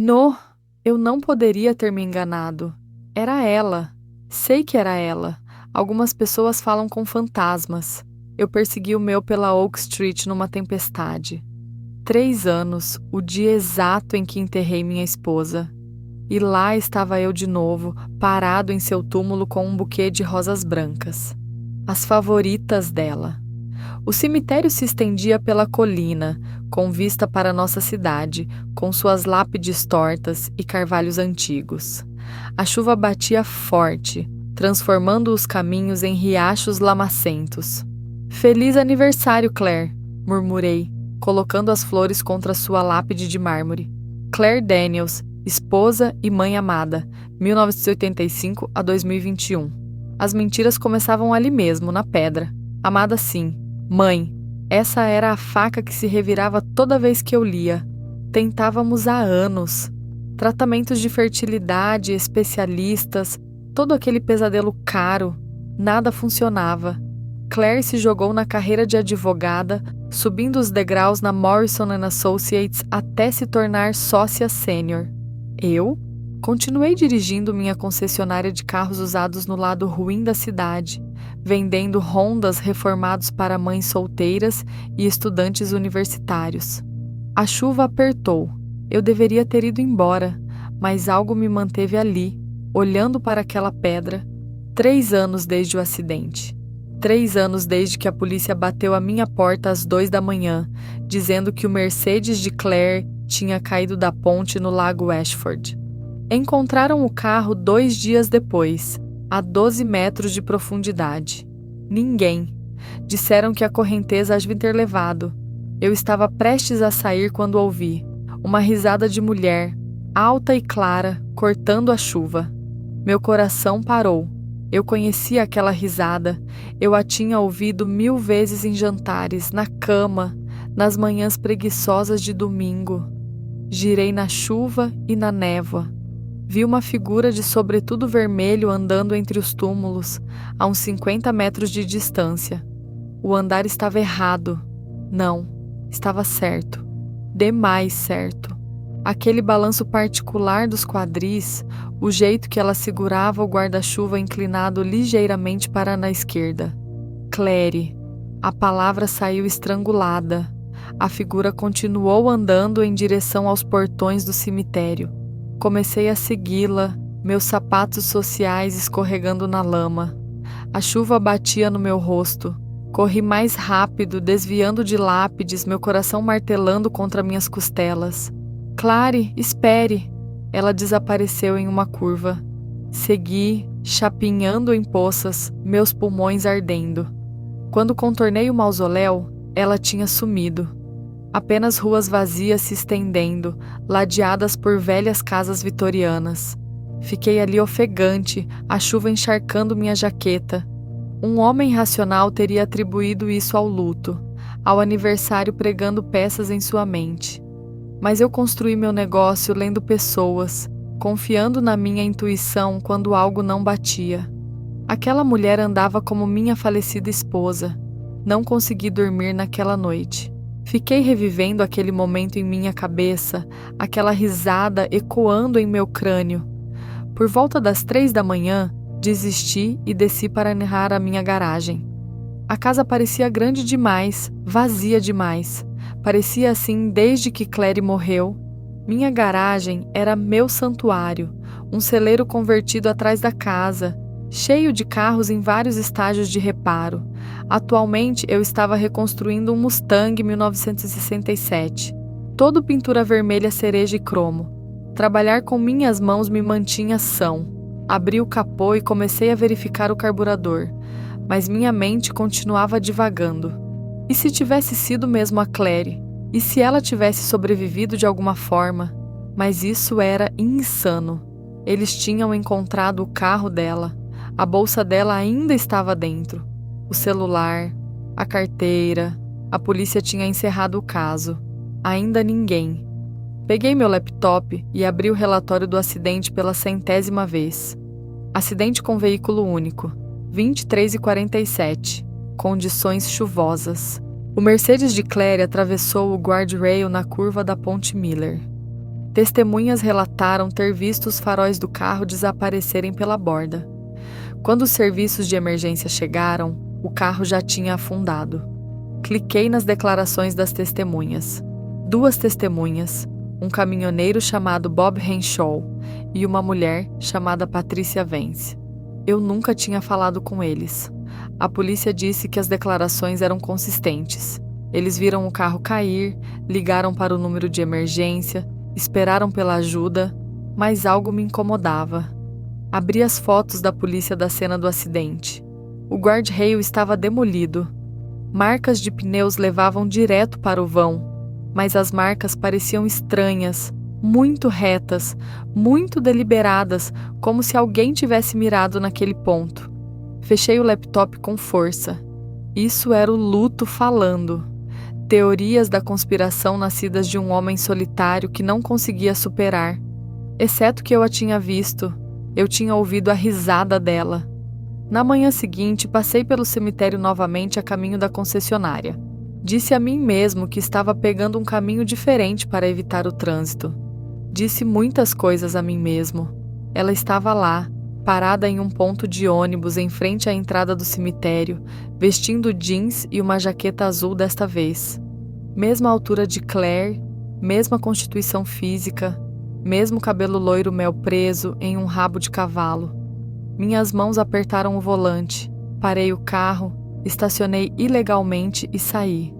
No, eu não poderia ter me enganado. Era ela. Sei que era ela. Algumas pessoas falam com fantasmas. Eu persegui o meu pela Oak Street numa tempestade. 3 anos, o dia exato em que enterrei minha esposa. E lá estava eu de novo, parado em seu túmulo com um buquê de rosas brancas. As favoritas dela. O cemitério se estendia pela colina, com vista para nossa cidade, com suas lápides tortas e carvalhos antigos. A chuva batia forte, transformando os caminhos em riachos lamacentos. "Feliz aniversário, Claire", murmurei, colocando as flores contra sua lápide de mármore. Claire Daniels, esposa e mãe amada, 1985 a 2021. As mentiras começavam ali mesmo, na pedra. Amada sim. Mãe. Essa era a faca que se revirava toda vez que eu lia. Tentávamos há anos. Tratamentos de fertilidade, especialistas, todo aquele pesadelo caro. Nada funcionava. Claire se jogou na carreira de advogada, subindo os degraus na Morrison & Associates até se tornar sócia sênior. Eu continuei dirigindo minha concessionária de carros usados no lado ruim da cidade, vendendo Hondas reformados para mães solteiras e estudantes universitários. A chuva apertou. Eu deveria ter ido embora, mas algo me manteve ali, olhando para aquela pedra. 3 anos desde o acidente. 3 anos desde que a polícia bateu à minha porta às 2 da manhã, dizendo que o Mercedes de Claire tinha caído da ponte no Lago Ashford. Encontraram o carro 2 dias depois, a 12 metros de profundidade. Ninguém. Disseram que a correnteza havia ter levado. Eu estava prestes a sair quando ouvi uma risada de mulher, alta e clara, cortando a chuva. Meu coração parou. Eu conhecia aquela risada. Eu a tinha ouvido 1000 vezes em jantares, na cama, nas manhãs preguiçosas de domingo. Girei na chuva e na névoa. Vi uma figura de sobretudo vermelho andando entre os túmulos, a uns 50 metros de distância. O andar estava errado. Não, estava certo. Demais certo. Aquele balanço particular dos quadris, o jeito que ela segurava o guarda-chuva inclinado ligeiramente para na esquerda. Claire. A palavra saiu estrangulada. A figura continuou andando em direção aos portões do cemitério. Comecei a segui-la, meus sapatos sociais escorregando na lama. A chuva batia no meu rosto. Corri mais rápido, desviando de lápides, meu coração martelando contra minhas costelas. "Claire, espere!" Ela desapareceu em uma curva. Segui, chapinhando em poças, meus pulmões ardendo. Quando contornei o mausoléu, ela tinha sumido. Apenas ruas vazias se estendendo, ladeadas por velhas casas vitorianas. Fiquei ali ofegante, a chuva encharcando minha jaqueta. Um homem racional teria atribuído isso ao luto, ao aniversário pregando peças em sua mente. Mas eu construí meu negócio lendo pessoas, confiando na minha intuição quando algo não batia. Aquela mulher andava como minha falecida esposa. Não consegui dormir naquela noite. Fiquei revivendo aquele momento em minha cabeça, aquela risada ecoando em meu crânio. Por volta das 3 da manhã, desisti e desci para narrar a minha garagem. A casa parecia grande demais, vazia demais. Parecia assim desde que Claire morreu. Minha garagem era meu santuário, um celeiro convertido atrás da casa, cheio de carros em vários estágios de reparo. Atualmente eu estava reconstruindo um Mustang 1967, todo pintura vermelha, cereja e cromo. Trabalhar com minhas mãos me mantinha são. Abri o capô e comecei a verificar o carburador, mas minha mente continuava divagando. E se tivesse sido mesmo a Claire? E se ela tivesse sobrevivido de alguma forma? Mas isso era insano. Eles tinham encontrado o carro dela. A bolsa dela ainda estava dentro. O celular, a carteira. A polícia tinha encerrado o caso. Ainda ninguém. Peguei meu laptop e abri o relatório do acidente pela 100ª vez. Acidente com veículo único. 23h47. Condições chuvosas. O Mercedes de Claire atravessou o guardrail na curva da Ponte Miller. Testemunhas relataram ter visto os faróis do carro desaparecerem pela borda. Quando os serviços de emergência chegaram, o carro já tinha afundado. Cliquei nas declarações das testemunhas. 2 testemunhas, um caminhoneiro chamado Bob Henshaw e uma mulher chamada Patricia Vance. Eu nunca tinha falado com eles. A polícia disse que as declarações eram consistentes. Eles viram o carro cair, ligaram para o número de emergência, esperaram pela ajuda, mas algo me incomodava. Abri as fotos da polícia da cena do acidente. O guardrail estava demolido. Marcas de pneus levavam direto para o vão, mas as marcas pareciam estranhas, muito retas, muito deliberadas, como se alguém tivesse mirado naquele ponto. Fechei o laptop com força. Isso era o luto falando. Teorias da conspiração nascidas de um homem solitário que não conseguia superar. Exceto que eu a tinha visto, eu tinha ouvido a risada dela. Na manhã seguinte, passei pelo cemitério novamente a caminho da concessionária. Disse a mim mesmo que estava pegando um caminho diferente para evitar o trânsito. Disse muitas coisas a mim mesmo. Ela estava lá, parada em um ponto de ônibus em frente à entrada do cemitério, vestindo jeans e uma jaqueta azul desta vez. Mesma altura de Claire, mesma constituição física, mesmo cabelo loiro mel preso em um rabo de cavalo. Minhas mãos apertaram o volante, parei o carro, estacionei ilegalmente e saí.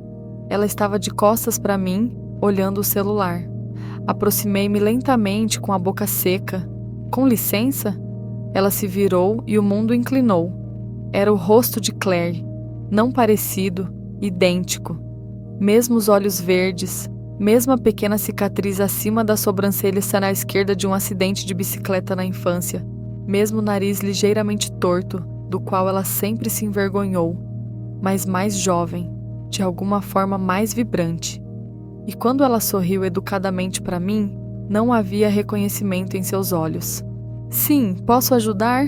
Ela estava de costas para mim, olhando o celular. Aproximei-me lentamente com a boca seca. Com licença? Ela se virou e o mundo inclinou. Era o rosto de Claire, não parecido, idêntico. Mesmos olhos verdes, mesma pequena cicatriz acima da sobrancelha na esquerda de um acidente de bicicleta na infância. Mesmo nariz ligeiramente torto, do qual ela sempre se envergonhou, mas mais jovem, de alguma forma mais vibrante. E quando ela sorriu educadamente para mim, não havia reconhecimento em seus olhos. Sim, posso ajudar?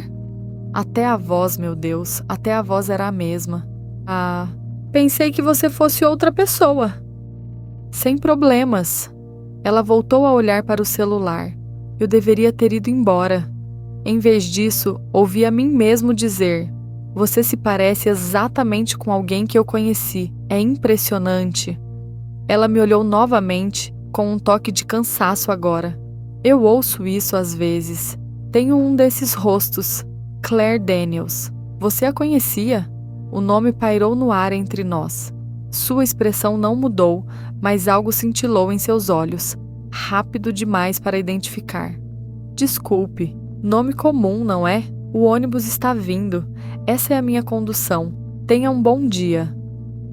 Até a voz, meu Deus, até a voz era a mesma. Ah, pensei que você fosse outra pessoa. Sem problemas. Ela voltou a olhar para o celular. Eu deveria ter ido embora. Em vez disso, ouvi a mim mesmo dizer: você se parece exatamente com alguém que eu conheci. É impressionante. Ela me olhou novamente, com um toque de cansaço agora. Eu ouço isso às vezes. Tenho um desses rostos. Claire Daniels. Você a conhecia? O nome pairou no ar entre nós. Sua expressão não mudou, mas algo cintilou em seus olhos. Rápido demais para identificar. Desculpe. Nome comum, não é? O ônibus está vindo. Essa é a minha condução. Tenha um bom dia.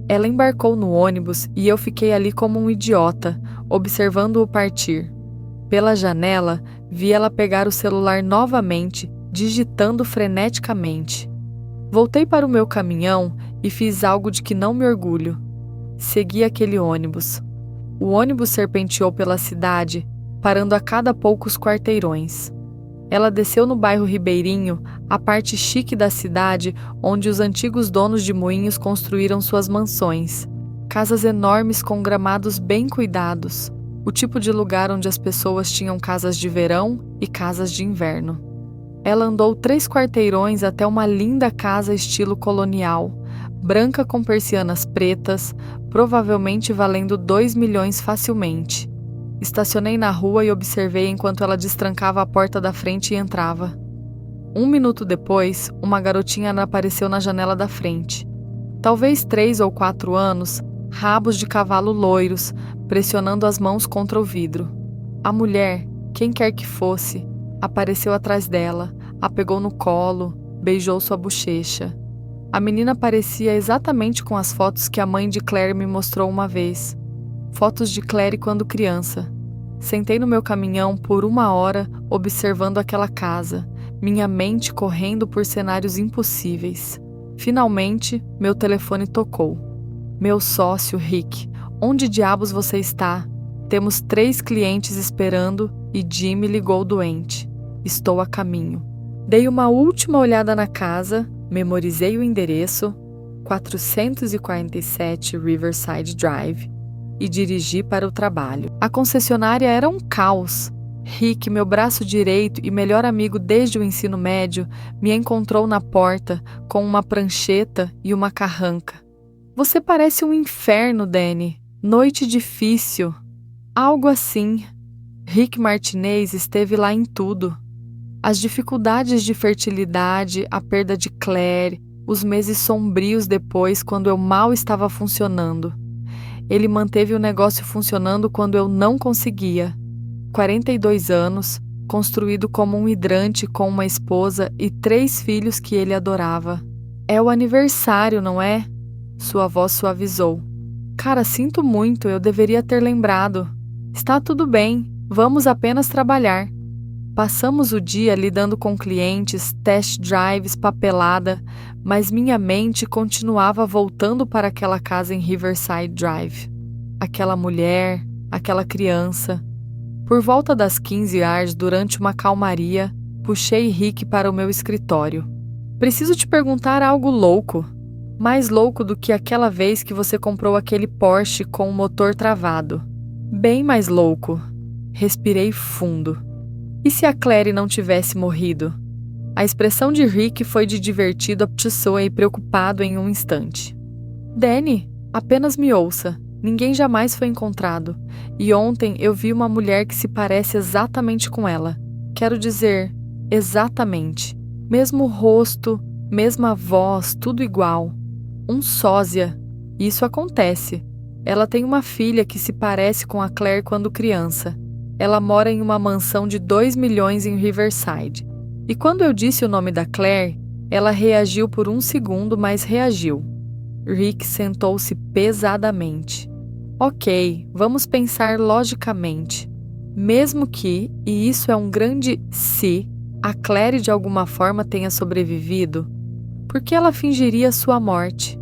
Ela embarcou no ônibus e eu fiquei ali como um idiota, observando-o partir. Pela janela, vi ela pegar o celular novamente, digitando freneticamente. Voltei para o meu caminhão e fiz algo de que não me orgulho. Segui aquele ônibus. O ônibus serpenteou pela cidade, parando a cada poucos quarteirões. Ela desceu no bairro Ribeirinho, a parte chique da cidade onde os antigos donos de moinhos construíram suas mansões. Casas enormes com gramados bem cuidados. O tipo de lugar onde as pessoas tinham casas de verão e casas de inverno. Ela andou 3 quarteirões até uma linda casa estilo colonial, branca com persianas pretas, provavelmente valendo 2 milhões facilmente. Estacionei na rua e observei enquanto ela destrancava a porta da frente e entrava. 1 minuto depois, uma garotinha apareceu na janela da frente. Talvez 3 ou 4 anos, rabos de cavalo loiros, pressionando as mãos contra o vidro. A mulher, quem quer que fosse, apareceu atrás dela, a pegou no colo, beijou sua bochecha. A menina parecia exatamente com as fotos que a mãe de Claire me mostrou uma vez. Fotos de Claire quando criança. Sentei no meu caminhão por 1 hora observando aquela casa, minha mente correndo por cenários impossíveis. Finalmente, meu telefone tocou. Meu sócio, Rick, onde diabos você está? Temos 3 clientes esperando e Jimmy ligou doente. Estou a caminho. Dei uma última olhada na casa, memorizei o endereço, 447 Riverside Drive. e dirigi para o trabalho. A concessionária era um caos. Rick, meu braço direito e melhor amigo desde o ensino médio, me encontrou na porta com uma prancheta e uma carranca. Você parece um inferno, Danny. Noite difícil. Algo assim. Rick Martinez esteve lá em tudo. As dificuldades de fertilidade, a perda de Claire, os meses sombrios depois, quando eu mal estava funcionando. Ele manteve o negócio funcionando quando eu não conseguia. 42 anos, construído como um hidrante com uma esposa e 3 filhos que ele adorava. É o aniversário, não é? Sua voz suavizou. Cara, sinto muito, eu deveria ter lembrado. Está tudo bem, vamos apenas trabalhar. Passamos o dia lidando com clientes, test drives, papelada, mas minha mente continuava voltando para aquela casa em Riverside Drive. Aquela mulher, aquela criança. Por volta das 15 horas, durante uma calmaria, puxei Rick para o meu escritório. Preciso te perguntar algo louco. Mais louco do que aquela vez que você comprou aquele Porsche com o motor travado. Bem mais louco. Respirei fundo. E se a Claire não tivesse morrido? A expressão de Rick foi de divertido, obtusoa e preocupado em um instante. Danny, apenas me ouça. Ninguém jamais foi encontrado. E ontem eu vi uma mulher que se parece exatamente com ela. Quero dizer, exatamente. Mesmo rosto, mesma voz, tudo igual. Um sósia. Isso acontece. Ela tem uma filha que se parece com a Claire quando criança. Ela mora em uma mansão de 2 milhões em Riverside. E quando eu disse o nome da Claire, ela reagiu por um segundo, mas reagiu. Rick sentou-se pesadamente. Ok, vamos pensar logicamente. Mesmo que, e isso é um grande se, a Claire de alguma forma tenha sobrevivido, por que ela fingiria sua morte?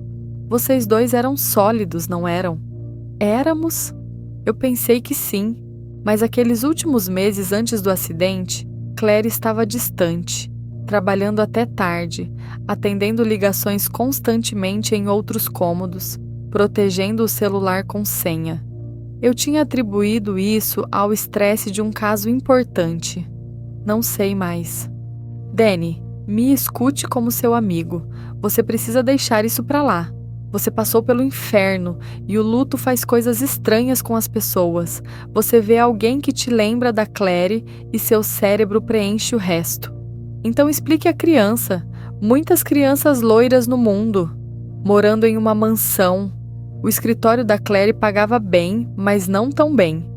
Vocês dois eram sólidos, não eram? Éramos? Eu pensei que sim, mas aqueles últimos meses antes do acidente, Claire estava distante, trabalhando até tarde, atendendo ligações constantemente em outros cômodos, protegendo o celular com senha. Eu tinha atribuído isso ao estresse de um caso importante. Não sei mais. Danny, me escute como seu amigo. Você precisa deixar isso pra lá. Você passou pelo inferno e o luto faz coisas estranhas com as pessoas. Você vê alguém que te lembra da Claire e seu cérebro preenche o resto. Então explique à criança. Muitas crianças loiras no mundo, morando em uma mansão. O escritório da Claire pagava bem, mas não tão bem.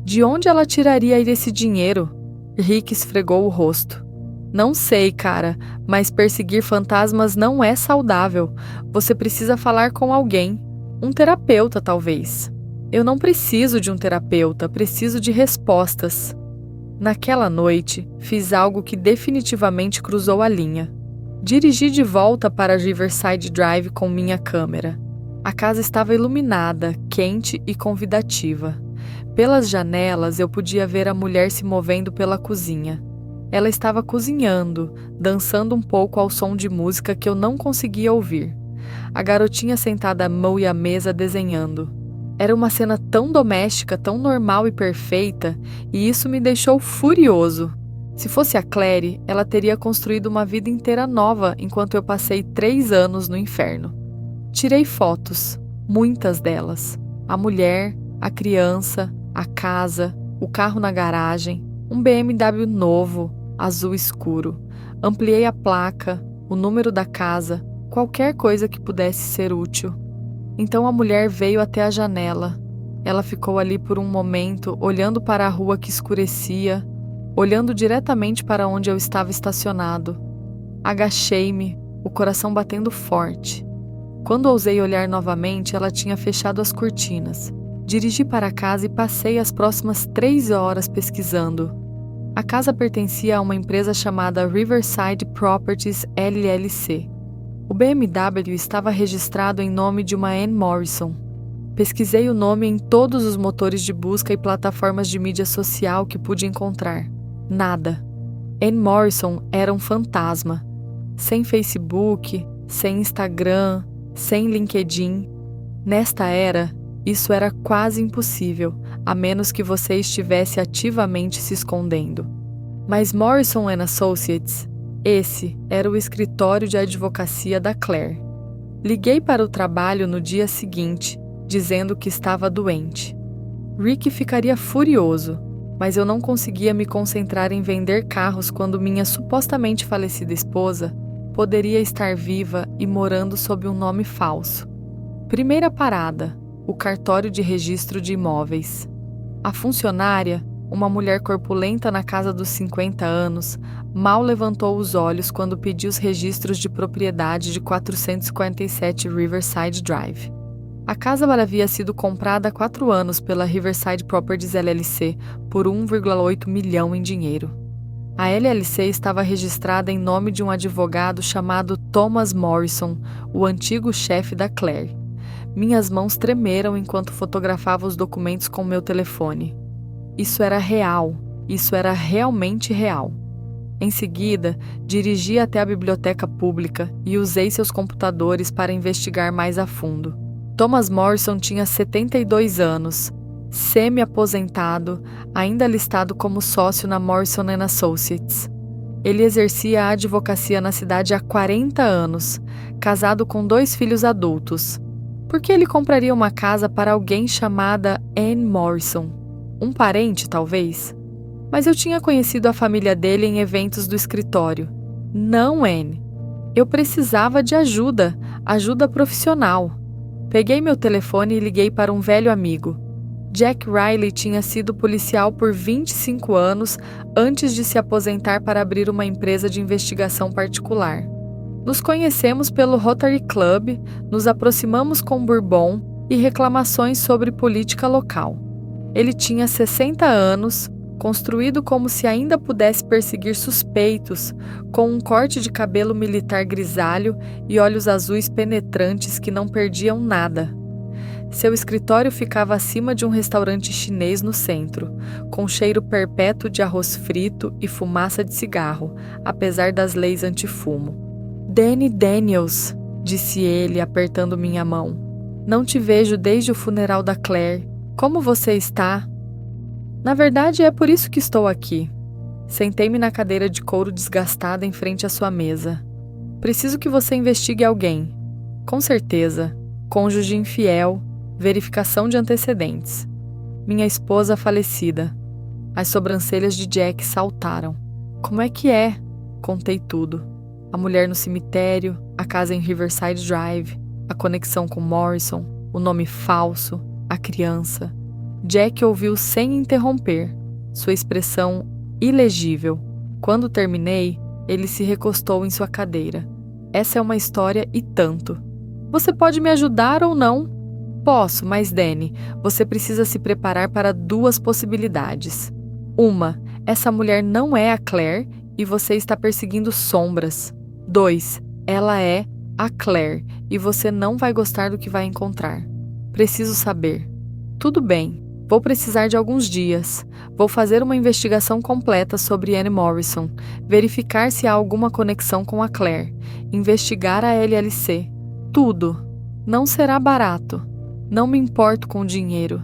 De onde ela tiraria esse dinheiro? Rick esfregou o rosto. Não sei, cara, mas perseguir fantasmas não é saudável. Você precisa falar com alguém. Um terapeuta, talvez. Eu não preciso de um terapeuta, preciso de respostas. Naquela noite, fiz algo que definitivamente cruzou a linha. Dirigi de volta para Riverside Drive com minha câmera. A casa estava iluminada, quente e convidativa. Pelas janelas eu podia ver a mulher se movendo pela cozinha. Ela estava cozinhando, dançando um pouco ao som de música que eu não conseguia ouvir. A garotinha sentada à mão e à mesa desenhando. Era uma cena tão doméstica, tão normal e perfeita, e isso me deixou furioso. Se fosse a Claire, ela teria construído uma vida inteira nova enquanto eu passei 3 anos no inferno. Tirei fotos, muitas delas. A mulher, a criança, a casa, o carro na garagem, um BMW novo, azul escuro. Ampliei a placa, o número da casa, qualquer coisa que pudesse ser útil. Então a mulher veio até a janela. Ela ficou ali por um momento, olhando para a rua que escurecia, olhando diretamente para onde eu estava estacionado. Agachei-me, o coração batendo forte. Quando ousei olhar novamente, ela tinha fechado as cortinas. Dirigi para casa e passei as próximas 3 horas pesquisando. A casa pertencia a uma empresa chamada Riverside Properties LLC. O BMW estava registrado em nome de uma Ann Morrison. Pesquisei o nome em todos os motores de busca e plataformas de mídia social que pude encontrar. Nada. Ann Morrison era um fantasma. Sem Facebook, sem Instagram, sem LinkedIn. Nesta era, Isso era quase impossível, a menos que você estivesse ativamente se escondendo. Mas Morrison & Associates, esse era o escritório de advocacia da Claire. Liguei para o trabalho no dia seguinte, dizendo que estava doente. Rick ficaria furioso, mas eu não conseguia me concentrar em vender carros quando minha supostamente falecida esposa poderia estar viva e morando sob um nome falso. Primeira parada: o cartório de registro de imóveis. A funcionária, uma mulher corpulenta na casa dos 50 anos, mal levantou os olhos quando pedi os registros de propriedade de 447 Riverside Drive. A casa havia sido comprada há 4 anos pela Riverside Properties LLC por 1,8 milhão em dinheiro. A LLC estava registrada em nome de um advogado chamado Thomas Morrison, o antigo chefe da Claire. Minhas mãos tremeram enquanto fotografava os documentos com meu telefone. Isso era real, isso era realmente real. Em seguida, dirigi até a biblioteca pública e usei seus computadores para investigar mais a fundo. Thomas Morrison tinha 72 anos, semi-aposentado, ainda listado como sócio na Morrison & Associates. Ele exercia a advocacia na cidade há 40 anos, casado com 2 filhos adultos. Por que ele compraria uma casa para alguém chamada Anne Morrison? Um parente, talvez? Mas eu tinha conhecido a família dele em eventos do escritório. Não Anne. Eu precisava de ajuda profissional. Peguei meu telefone e liguei para um velho amigo. Jack Riley tinha sido policial por 25 anos antes de se aposentar para abrir uma empresa de investigação particular. Nos conhecemos pelo Rotary Club, nos aproximamos com Bourbon e reclamações sobre política local. Ele tinha 60 anos, construído como se ainda pudesse perseguir suspeitos, com um corte de cabelo militar grisalho e olhos azuis penetrantes que não perdiam nada. Seu escritório ficava acima de um restaurante chinês no centro, com cheiro perpétuo de arroz frito e fumaça de cigarro, apesar das leis antifumo. "Danny Daniels", disse ele, apertando minha mão. "Não te vejo desde o funeral da Claire. Como você está?" "Na verdade, é por isso que estou aqui." Sentei-me na cadeira de couro desgastada em frente à sua mesa. "Preciso que você investigue alguém." "Com certeza. Cônjuge infiel, verificação de antecedentes. Minha esposa falecida." As sobrancelhas de Jack saltaram. "Como é que é?" Contei tudo. A mulher no cemitério, a casa em Riverside Drive, a conexão com Morrison, o nome falso, a criança. Jack ouviu sem interromper, sua expressão ilegível. Quando terminei, ele se recostou em sua cadeira. "Essa é uma história e tanto. Você pode me ajudar ou não?" "Posso, mas Danny, você precisa se preparar para 2 possibilidades. Uma, essa mulher não é a Claire e você está perseguindo sombras. 2, ela é a Claire e você não vai gostar do que vai encontrar. Preciso saber." "Tudo bem. Vou precisar de alguns dias. Vou fazer uma investigação completa sobre Anne Morrison, verificar se há alguma conexão com a Claire, investigar a LLC. Tudo. Não será barato. Não me importo com o dinheiro."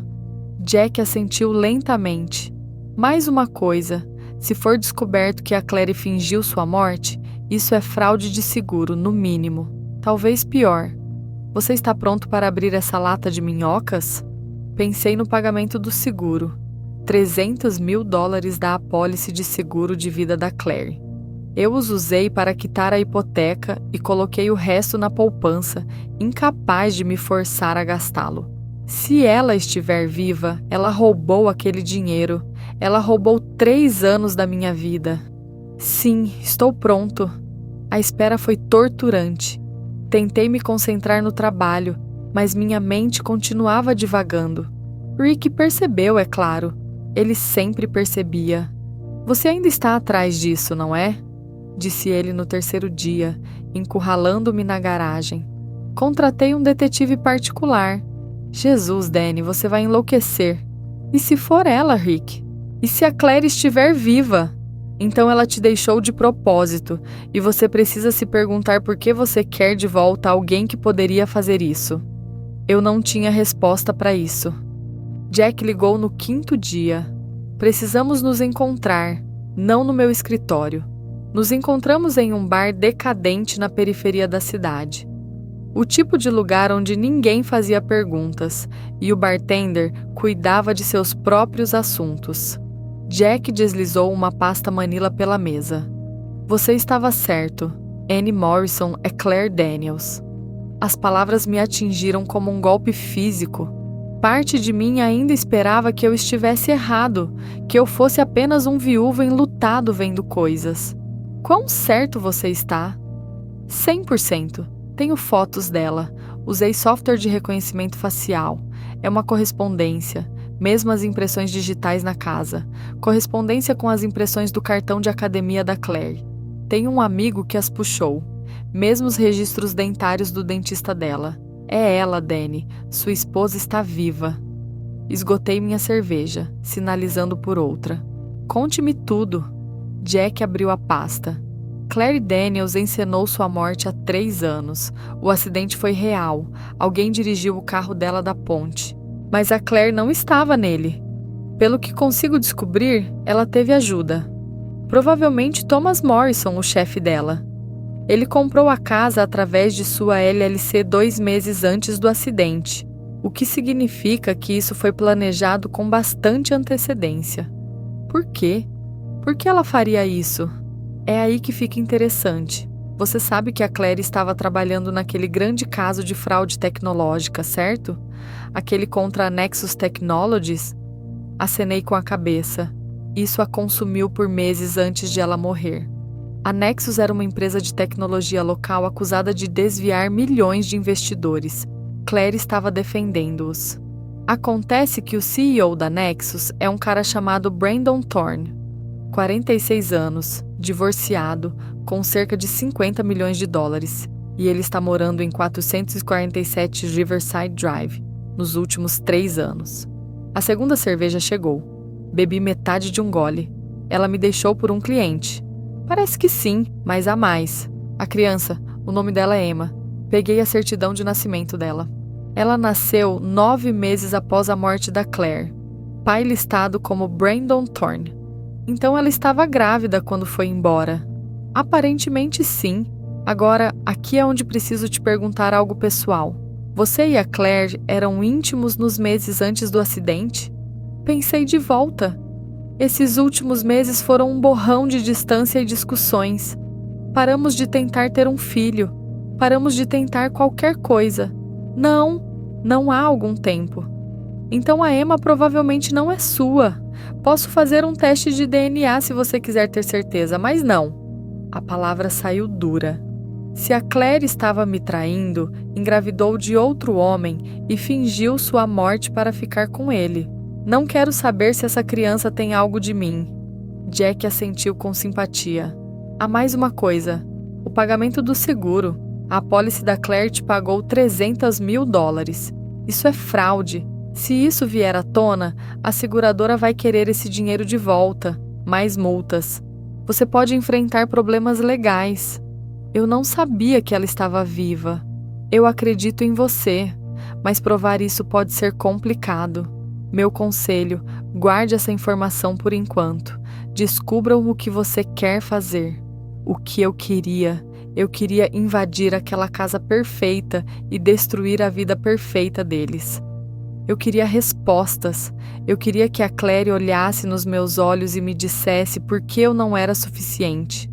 Jack assentiu lentamente. "Mais uma coisa. Se for descoberto que a Claire fingiu sua morte, isso é fraude de seguro, no mínimo. Talvez pior. Você está pronto para abrir essa lata de minhocas?" Pensei no pagamento do seguro. $300 mil da apólice de seguro de vida da Claire. Eu os usei para quitar a hipoteca e coloquei o resto na poupança, incapaz de me forçar a gastá-lo. Se ela estiver viva, ela roubou aquele dinheiro. Ela roubou 3 anos da minha vida. Sim, estou pronto. A espera foi torturante. Tentei me concentrar no trabalho, mas minha mente continuava divagando. Rick percebeu, é claro. Ele sempre percebia. "Você ainda está atrás disso, não é?" disse ele no 3º dia, encurralando-me na garagem. "Contratei um detetive particular." "Jesus, Danny, você vai enlouquecer." "E se for ela, Rick? E se a Claire estiver viva? Então ela te deixou de propósito, e você precisa se perguntar por que você quer de volta alguém que poderia fazer isso." Eu não tinha resposta para isso. Jack ligou no 5º dia. Precisamos nos encontrar, não no meu escritório. Nos encontramos em um bar decadente na periferia da cidade. O tipo de lugar onde ninguém fazia perguntas e o bartender cuidava de seus próprios assuntos. Jack deslizou uma pasta Manila pela mesa. Você estava certo. Annie Morrison é Claire Daniels. As palavras me atingiram como um golpe físico. Parte de mim ainda esperava que eu estivesse errado, que eu fosse apenas um viúvo enlutado vendo coisas. Quão certo você está? 100%. Tenho fotos dela. Usei software de reconhecimento facial. É uma correspondência. Mesmo as impressões digitais na casa. Correspondência com as impressões do cartão de academia da Claire. Tenho um amigo que as puxou. Mesmo os registros dentários do dentista dela. É ela, Danny. Sua esposa está viva. Esgotei minha cerveja, sinalizando por outra. Conte-me tudo. Jack abriu a pasta. Claire Daniels encenou sua morte há 3 anos. O acidente foi real. Alguém dirigiu o carro dela da ponte. Mas a Claire não estava nele. Pelo que consigo descobrir, ela teve ajuda. Provavelmente Thomas Morrison, o chefe dela. Ele comprou a casa através de sua LLC 2 meses antes do acidente, o que significa que isso foi planejado com bastante antecedência. Por quê? Por que ela faria isso? É aí que fica interessante. Você sabe que a Claire estava trabalhando naquele grande caso de fraude tecnológica, certo? Aquele contra a Nexus Technologies? Acenei com a cabeça. Isso a consumiu por meses antes de ela morrer. A Nexus era uma empresa de tecnologia local acusada de desviar milhões de investidores. Claire estava defendendo-os. Acontece que o CEO da Nexus é um cara chamado Brandon Thorne, 46 anos, divorciado, com cerca de 50 milhões de dólares, e ele está morando em 447 Riverside Drive, nos últimos 3 anos. A segunda cerveja chegou. Bebi metade de um gole. Ela me deixou por um cliente. Parece que sim, mas há mais. A criança, o nome dela é Emma. Peguei a certidão de nascimento dela. Ela nasceu 9 meses após a morte da Claire. Pai listado como Brandon Thorne. Então ela estava grávida quando foi embora. Aparentemente sim. Agora, aqui é onde preciso te perguntar algo pessoal. Você e a Claire eram íntimos nos meses antes do acidente? Pensei de volta. Esses últimos meses foram um borrão de distância e discussões. Paramos de tentar ter um filho. Paramos de tentar qualquer coisa. Não há algum tempo. Então a Emma provavelmente não é sua. Posso fazer um teste de DNA se você quiser ter certeza, mas não. A palavra saiu dura. Se a Claire estava me traindo, engravidou de outro homem e fingiu sua morte para ficar com ele. Não quero saber se essa criança tem algo de mim. Jack assentiu com simpatia. Há mais uma coisa. O pagamento do seguro. A apólice da Claire te pagou $300 mil. Isso é fraude. Se isso vier à tona, a seguradora vai querer esse dinheiro de volta. Mais multas. Você pode enfrentar problemas legais. Eu não sabia que ela estava viva. Eu acredito em você, mas provar isso pode ser complicado. Meu conselho, guarde essa informação por enquanto. Descubra o que você quer fazer. O que eu queria invadir aquela casa perfeita e destruir a vida perfeita deles. Eu queria respostas. Eu queria que a Claire olhasse nos meus olhos e me dissesse por que eu não era suficiente.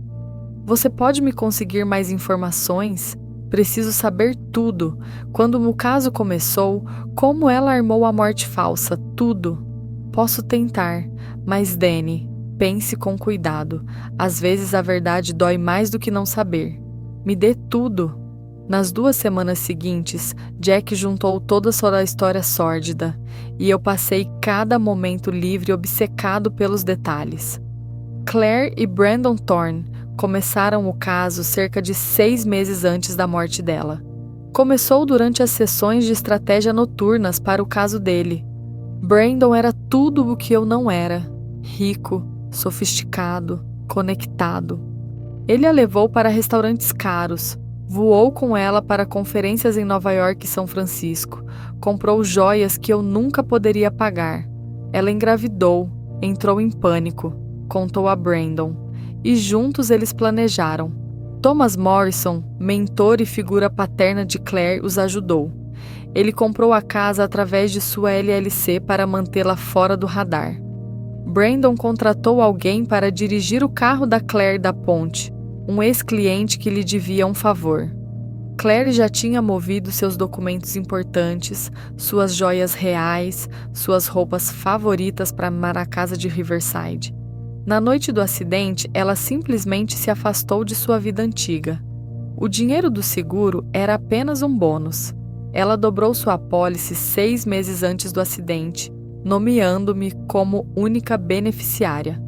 Você pode me conseguir mais informações? Preciso saber tudo. Quando o caso começou, como ela armou a morte falsa, tudo. Posso tentar, mas Danny, pense com cuidado. Às vezes a verdade dói mais do que não saber. Me dê tudo. Nas 2 semanas seguintes, Jack juntou toda a história sórdida, e eu passei cada momento livre obcecado pelos detalhes. Claire e Brandon Thorne começaram o caso cerca de 6 meses antes da morte dela. Começou durante as sessões de estratégia noturnas para o caso dele. Brandon era tudo o que eu não era. Rico, sofisticado, conectado. Ele a levou para restaurantes caros, Voou com ela para conferências em Nova York e São Francisco. Comprou joias que eu nunca poderia pagar. Ela engravidou, entrou em pânico, contou a Brandon. E juntos eles planejaram. Thomas Morrison, mentor e figura paterna de Claire, os ajudou. Ele comprou a casa através de sua LLC para mantê-la fora do radar. Brandon contratou alguém para dirigir o carro da Claire da ponte, um ex-cliente que lhe devia um favor. Claire já tinha movido seus documentos importantes, suas joias reais, suas roupas favoritas para a casa de Riverside. Na noite do acidente, ela simplesmente se afastou de sua vida antiga. O dinheiro do seguro era apenas um bônus. Ela dobrou sua apólice 6 meses antes do acidente, nomeando-me como única beneficiária.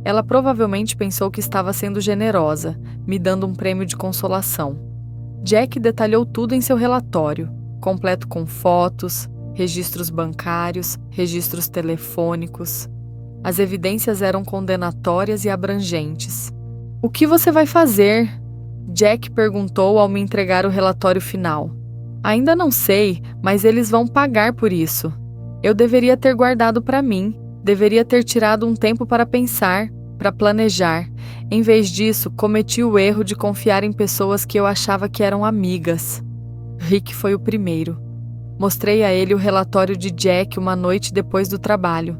Ela provavelmente pensou que estava sendo generosa, me dando um prêmio de consolação. Jack detalhou tudo em seu relatório, completo com fotos, registros bancários, registros telefônicos. As evidências eram condenatórias e abrangentes. "O que você vai fazer?" Jack perguntou ao me entregar o relatório final. "Ainda não sei, mas eles vão pagar por isso. Eu deveria ter guardado para mim, deveria ter tirado um tempo para pensar, para planejar. Em vez disso, cometi o erro de confiar em pessoas que eu achava que eram amigas." Rick foi o primeiro. Mostrei a ele o relatório de Jack uma noite depois do trabalho.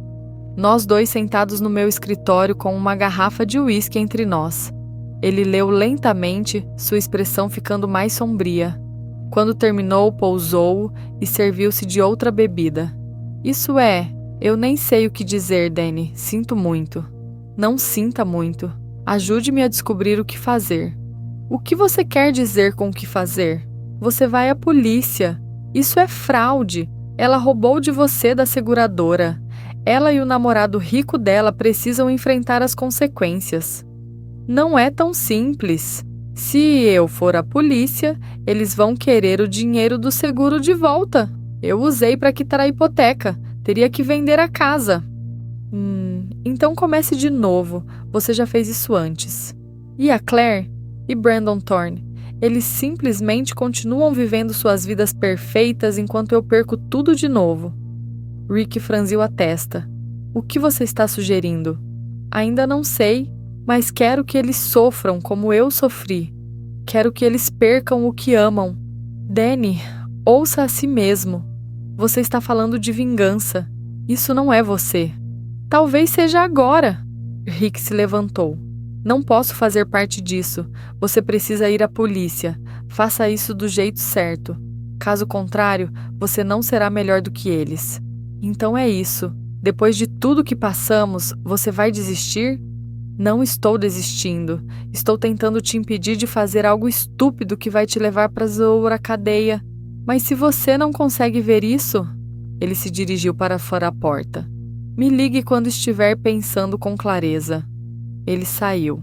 Nós dois sentados no meu escritório com uma garrafa de uísque entre nós. Ele leu lentamente, sua expressão ficando mais sombria. Quando terminou, pousou e serviu-se de outra bebida. "Isso é, eu nem sei o que dizer, Danny. Sinto muito." "Não sinta muito. Ajude-me a descobrir o que fazer." "O que você quer dizer com o que fazer?" "Você vai à polícia. Isso é fraude. Ela roubou de você da seguradora. Ela e o namorado rico dela precisam enfrentar as consequências." "Não é tão simples. Se eu for à polícia, eles vão querer o dinheiro do seguro de volta. Eu usei para quitar a hipoteca. Teria que vender a casa." Então comece de novo. Você já fez isso antes." "E a Claire? E Brandon Thorne? Eles simplesmente continuam vivendo suas vidas perfeitas enquanto eu perco tudo de novo." Rick franziu a testa. "O que você está sugerindo?" "Ainda não sei, mas quero que eles sofram como eu sofri. Quero que eles percam o que amam." "Danny, ouça a si mesmo. Você está falando de vingança. Isso não é você." "Talvez seja agora." Rick se levantou. "Não posso fazer parte disso. Você precisa ir à polícia. Faça isso do jeito certo. Caso contrário, você não será melhor do que eles." "Então é isso. Depois de tudo que passamos, você vai desistir?" "Não estou desistindo. Estou tentando te impedir de fazer algo estúpido que vai te levar para a cadeia." "Mas se você não consegue ver isso?" Ele se dirigiu para fora da porta. "Me ligue quando estiver pensando com clareza." Ele saiu.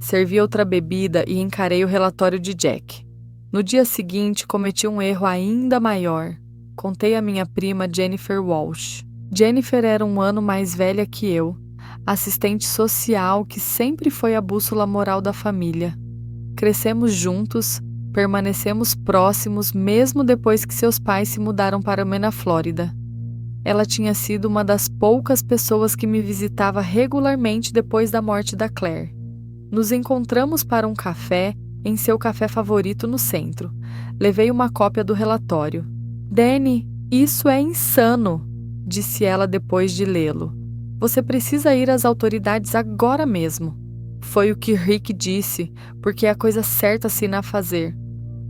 Servi outra bebida e encarei o relatório de Jack. No dia seguinte, cometi um erro ainda maior. Contei à minha prima Jennifer Walsh. Jennifer era um ano mais velha que eu, assistente social que sempre foi a bússola moral da família. Crescemos juntos, permanecemos próximos mesmo depois que seus pais se mudaram para Mena, Flórida. Ela tinha sido uma das poucas pessoas que me visitava regularmente depois da morte da Claire. Nos encontramos para um café em seu café favorito no centro. Levei uma cópia do relatório. "Danny, isso é insano", disse ela depois de lê-lo. "Você precisa ir às autoridades agora mesmo." Foi o que Rick disse, porque é a coisa certa a se fazer.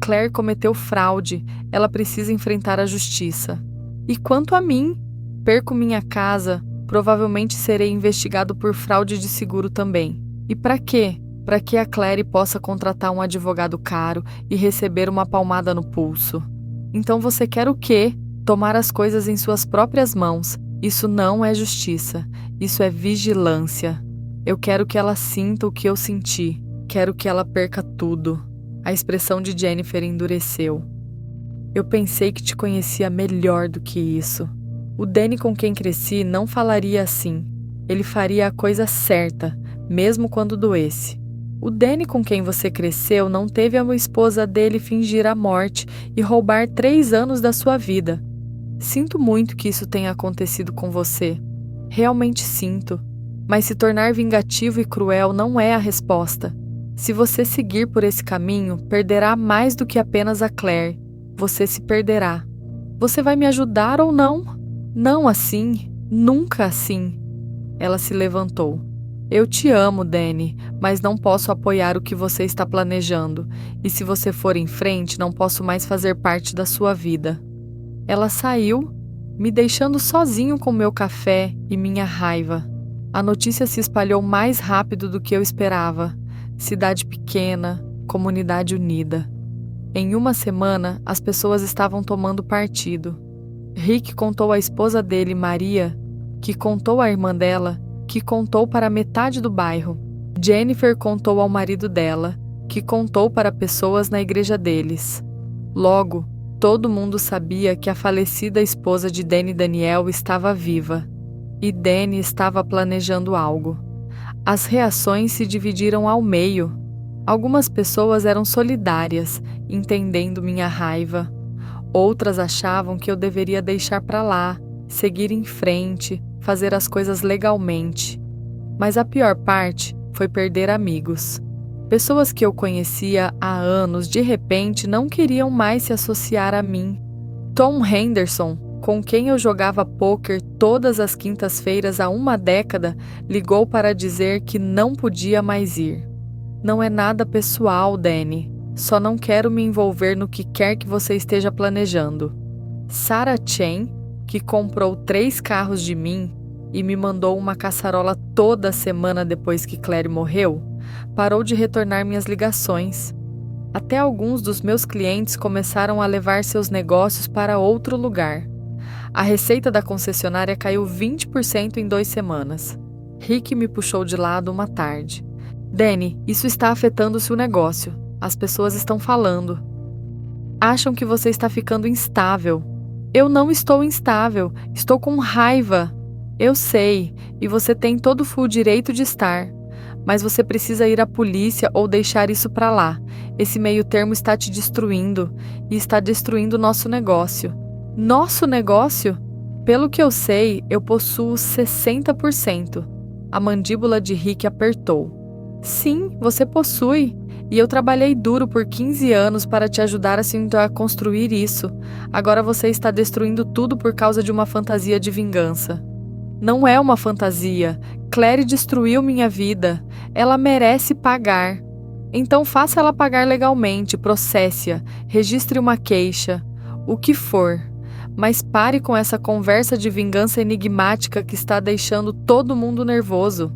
Claire cometeu fraude, ela precisa enfrentar a justiça. E quanto a mim, perco minha casa, provavelmente serei investigado por fraude de seguro também. E para quê? Para que a Claire possa contratar um advogado caro e receber uma palmada no pulso. Então você quer o quê? Tomar as coisas em suas próprias mãos. Isso não é justiça, isso é vigilância. Eu quero que ela sinta o que eu senti. Quero que ela perca tudo. A expressão de Jennifer endureceu. "Eu pensei que te conhecia melhor do que isso. O Danny com quem cresci não falaria assim. Ele faria a coisa certa, mesmo quando doesse." O Danny com quem você cresceu não teve a esposa dele fingir a morte e roubar 3 anos da sua vida. Sinto muito que isso tenha acontecido com você. Realmente sinto. Mas se tornar vingativo e cruel não é a resposta. Se você seguir por esse caminho, perderá mais do que apenas a Claire. Você se perderá. Você vai me ajudar ou não? Não assim. Nunca assim. Ela se levantou. Eu te amo, Danny, mas não posso apoiar o que você está planejando. E se você for em frente, não posso mais fazer parte da sua vida. Ela saiu, me deixando sozinho com meu café e minha raiva. A notícia se espalhou mais rápido do que eu esperava. Cidade pequena, comunidade unida. Em uma semana, as pessoas estavam tomando partido. Rick contou à esposa dele, Maria, que contou à irmã dela, que contou para metade do bairro. Jennifer contou ao marido dela, que contou para pessoas na igreja deles. Logo, todo mundo sabia que a falecida esposa de Danny Daniel estava viva. E Danny estava planejando algo. As reações se dividiram ao meio. Algumas pessoas eram solidárias, entendendo minha raiva. Outras achavam que eu deveria deixar para lá, seguir em frente, fazer as coisas legalmente. Mas a pior parte foi perder amigos. Pessoas que eu conhecia há anos, de repente, não queriam mais se associar a mim. Tom Henderson, com quem eu jogava pôquer todas as quintas-feiras há uma década, ligou para dizer que não podia mais ir. Não é nada pessoal, Danny. Só não quero me envolver no que quer que você esteja planejando. Sarah Chen, que comprou 3 carros de mim e me mandou uma caçarola toda semana depois que Claire morreu, parou de retornar minhas ligações. Até alguns dos meus clientes começaram a levar seus negócios para outro lugar. A receita da concessionária caiu 20% em 2 semanas. Rick me puxou de lado uma tarde. Danny, isso está afetando o seu negócio. As pessoas estão falando. Acham que você está ficando instável. Eu não estou instável, estou com raiva. Eu sei, e você tem todo o direito de estar. Mas você precisa ir à polícia ou deixar isso para lá. Esse meio termo está te destruindo e está destruindo nosso negócio. Nosso negócio? Pelo que eu sei, eu possuo 60%. A mandíbula de Rick apertou. Sim, você possui. E eu trabalhei duro por 15 anos para te ajudar a construir isso. Agora você está destruindo tudo por causa de uma fantasia de vingança. Não é uma fantasia. Claire destruiu minha vida. Ela merece pagar. Então faça ela pagar legalmente, processe-a, registre uma queixa, o que for. Mas pare com essa conversa de vingança enigmática que está deixando todo mundo nervoso.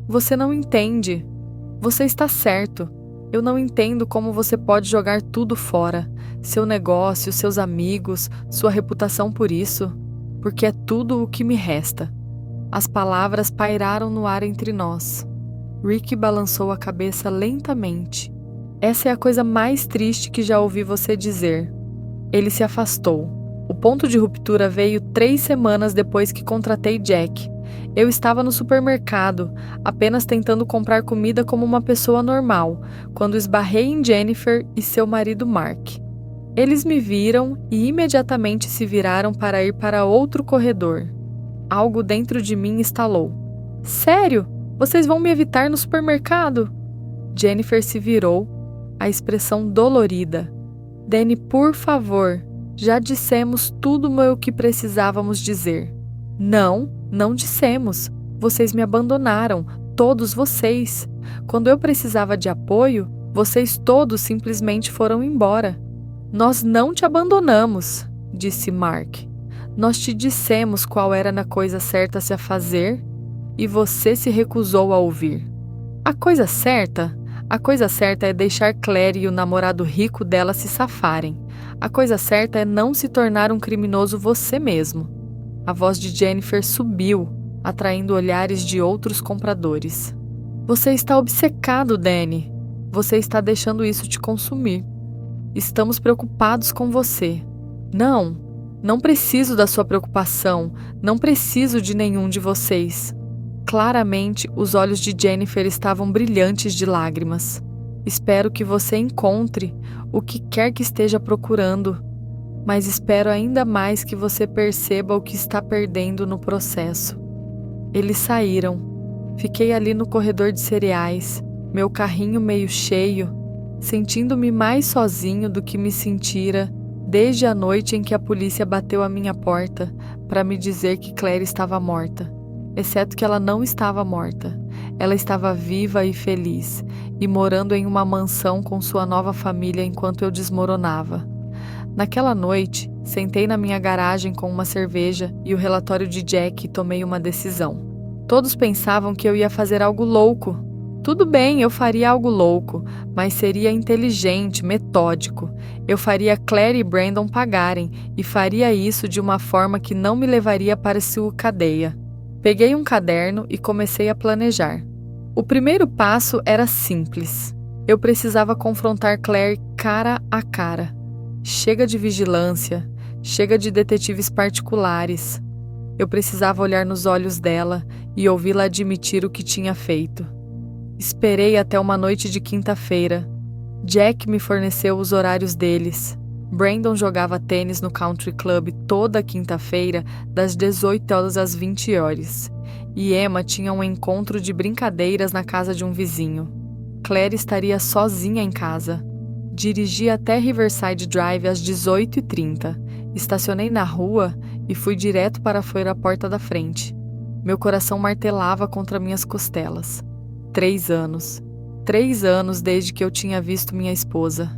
Você não entende. Você está certo. Eu não entendo como você pode jogar tudo fora. Seu negócio, seus amigos, sua reputação por isso. Porque é tudo o que me resta. As palavras pairaram no ar entre nós. Rick balançou a cabeça lentamente. Essa é a coisa mais triste que já ouvi você dizer. Ele se afastou. O ponto de ruptura veio 3 semanas depois que contratei Jack. Eu estava no supermercado, apenas tentando comprar comida como uma pessoa normal, quando esbarrei em Jennifer e seu marido Mark. Eles me viram e imediatamente se viraram para ir para outro corredor. Algo dentro de mim estalou. Sério? Vocês vão me evitar no supermercado? Jennifer se virou, a expressão dolorida. Danny, por favor, já dissemos tudo o que precisávamos dizer. Não, não dissemos. Vocês me abandonaram, todos vocês. Quando eu precisava de apoio, vocês todos simplesmente foram embora. Nós não te abandonamos, disse Mark. Nós te dissemos qual era a coisa certa a se fazer e você se recusou a ouvir. A coisa certa? A coisa certa é deixar Claire e o namorado rico dela se safarem. A coisa certa é não se tornar um criminoso você mesmo. A voz de Jennifer subiu, atraindo olhares de outros compradores. Você está obcecado, Danny. Você está deixando isso te consumir. Estamos preocupados com você. Não preciso da sua preocupação. Não preciso de nenhum de vocês. Claramente, os olhos de Jennifer estavam brilhantes de lágrimas. Espero que você encontre o que quer que esteja procurando, mas espero ainda mais que você perceba o que está perdendo no processo. Eles saíram. Fiquei ali no corredor de cereais, meu carrinho meio cheio, sentindo-me mais sozinho do que me sentira desde a noite em que a polícia bateu à minha porta para me dizer que Claire estava morta. Exceto que ela não estava morta. Ela estava viva e feliz, e morando em uma mansão com sua nova família enquanto eu desmoronava. Naquela noite, sentei na minha garagem com uma cerveja e o relatório de Jack e tomei uma decisão. Todos pensavam que eu ia fazer algo louco. Tudo bem, eu faria algo louco, mas seria inteligente, metódico. Eu faria Claire e Brandon pagarem e faria isso de uma forma que não me levaria para sua cadeia. Peguei um caderno e comecei a planejar. O primeiro passo era simples. Eu precisava confrontar Claire cara a cara. Chega de vigilância, chega de detetives particulares. Eu precisava olhar nos olhos dela e ouvi-la admitir o que tinha feito. Esperei até uma noite de quinta-feira. Jack me forneceu os horários deles. Brandon jogava tênis no Country Club toda quinta-feira, das 18 horas às 20 horas. E Emma tinha um encontro de brincadeiras na casa de um vizinho. Claire estaria sozinha em casa. Dirigi até Riverside Drive às 18h30. Estacionei na rua e fui direto para a porta da frente. Meu coração martelava contra minhas costelas. 3 anos. 3 anos desde que eu tinha visto minha esposa.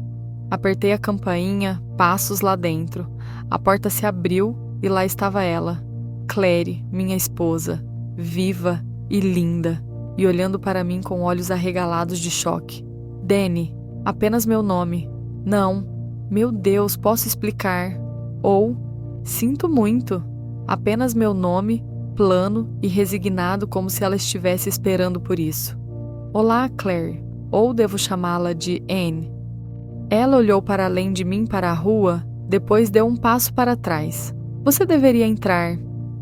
Apertei a campainha, passos lá dentro. A porta se abriu e lá estava ela, Claire, minha esposa, viva e linda, e olhando para mim com olhos arregalados de choque. Danny, apenas meu nome. Não, meu Deus, posso explicar. Ou, sinto muito, apenas meu nome, plano e resignado como se ela estivesse esperando por isso. Olá, Claire, ou devo chamá-la de Anne. Ela olhou para além de mim para a rua, depois deu um passo para trás. Você deveria entrar.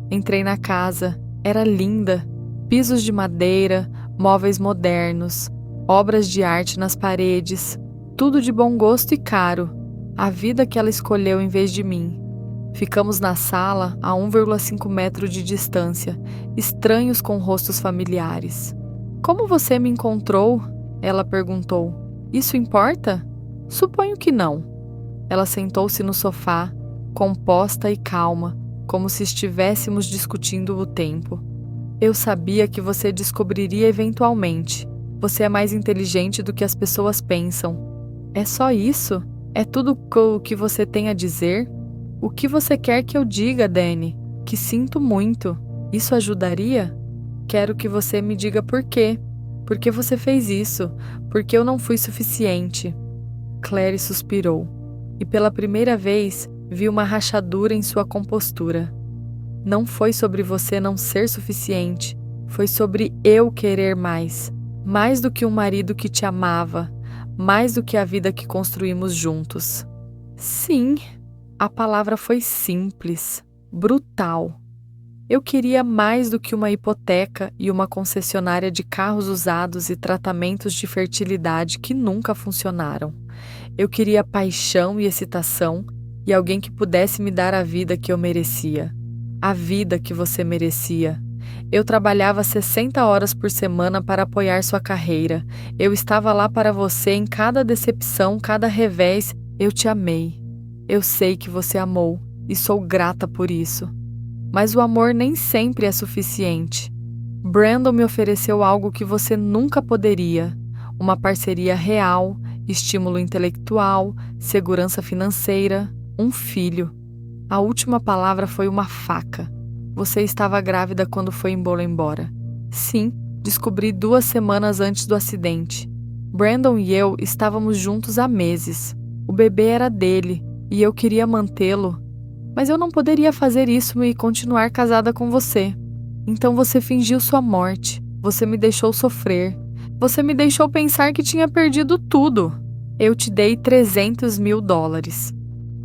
Entrei na casa. Era linda. Pisos de madeira, móveis modernos, obras de arte nas paredes, tudo de bom gosto e caro. A vida que ela escolheu em vez de mim. Ficamos na sala a 1,5 metro de distância, estranhos com rostos familiares. Como você me encontrou? Ela perguntou. Isso importa? Suponho que não. Ela sentou-se no sofá, composta e calma, como se estivéssemos discutindo o tempo. Eu sabia que você descobriria eventualmente. Você é mais inteligente do que as pessoas pensam. É só isso? É tudo o que você tem a dizer? O que você quer que eu diga, Danny? Que sinto muito. Isso ajudaria? Quero que você me diga por quê. Por que você fez isso? Por que eu não fui suficiente? Claire suspirou, e pela primeira vez vi uma rachadura em sua compostura. Não foi sobre você não ser suficiente, foi sobre eu querer mais do que um marido que te amava, mais do que a vida que construímos juntos. Sim, a palavra foi simples, brutal. Eu queria mais do que uma hipoteca e uma concessionária de carros usados e tratamentos de fertilidade que nunca funcionaram. Eu queria paixão e excitação e alguém que pudesse me dar a vida que eu merecia. A vida que você merecia. Eu trabalhava 60 horas por semana para apoiar sua carreira. Eu estava lá para você em cada decepção, cada revés. Eu te amei. Eu sei que você amou e sou grata por isso. Mas o amor nem sempre é suficiente. Brandon me ofereceu algo que você nunca poderia. Uma parceria real, estímulo intelectual, segurança financeira, um filho. A última palavra foi uma faca. Você estava grávida quando foi embora. Sim, descobri 2 semanas antes do acidente. Brandon e eu estávamos juntos há meses. O bebê era dele e eu queria mantê-lo. Mas eu não poderia fazer isso e continuar casada com você. Então você fingiu sua morte. Você me deixou sofrer. Você me deixou pensar que tinha perdido tudo. Eu te dei $300 mil.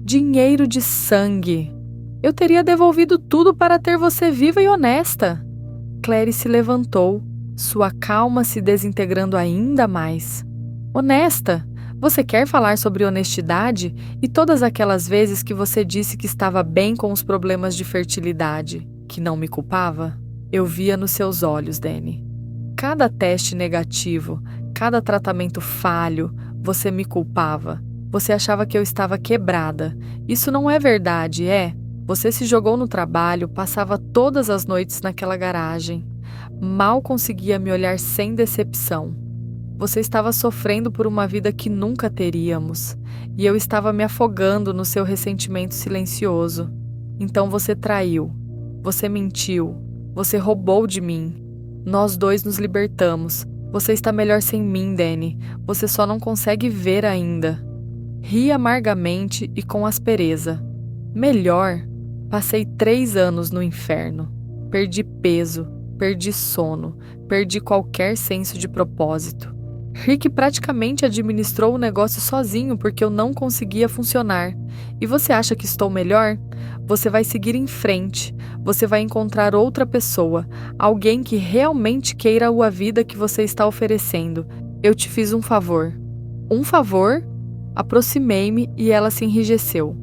Dinheiro de sangue. Eu teria devolvido tudo para ter você viva e honesta. Clary se levantou, sua calma se desintegrando ainda mais. Honesta, você quer falar sobre honestidade e todas aquelas vezes que você disse que estava bem com os problemas de fertilidade, que não me culpava? Eu via nos seus olhos, Danny. Cada teste negativo, cada tratamento falho, você me culpava. Você achava que eu estava quebrada. Isso não é verdade, é? Você se jogou no trabalho, passava todas as noites naquela garagem. Mal conseguia me olhar sem decepção. Você estava sofrendo por uma vida que nunca teríamos. E eu estava me afogando no seu ressentimento silencioso. Então você traiu. Você mentiu. Você roubou de mim. Nós dois nos libertamos. Você está melhor sem mim, Danny. Você só não consegue ver ainda. Ri amargamente e com aspereza. Melhor? Passei 3 anos no inferno. Perdi peso, perdi sono, perdi qualquer senso de propósito. Rick praticamente administrou o negócio sozinho porque eu não conseguia funcionar. E você acha que estou melhor? Você vai seguir em frente. Você vai encontrar outra pessoa, alguém que realmente queira a vida que você está oferecendo. Eu te fiz um favor. Um favor? Aproximei-me e ela se enrijeceu.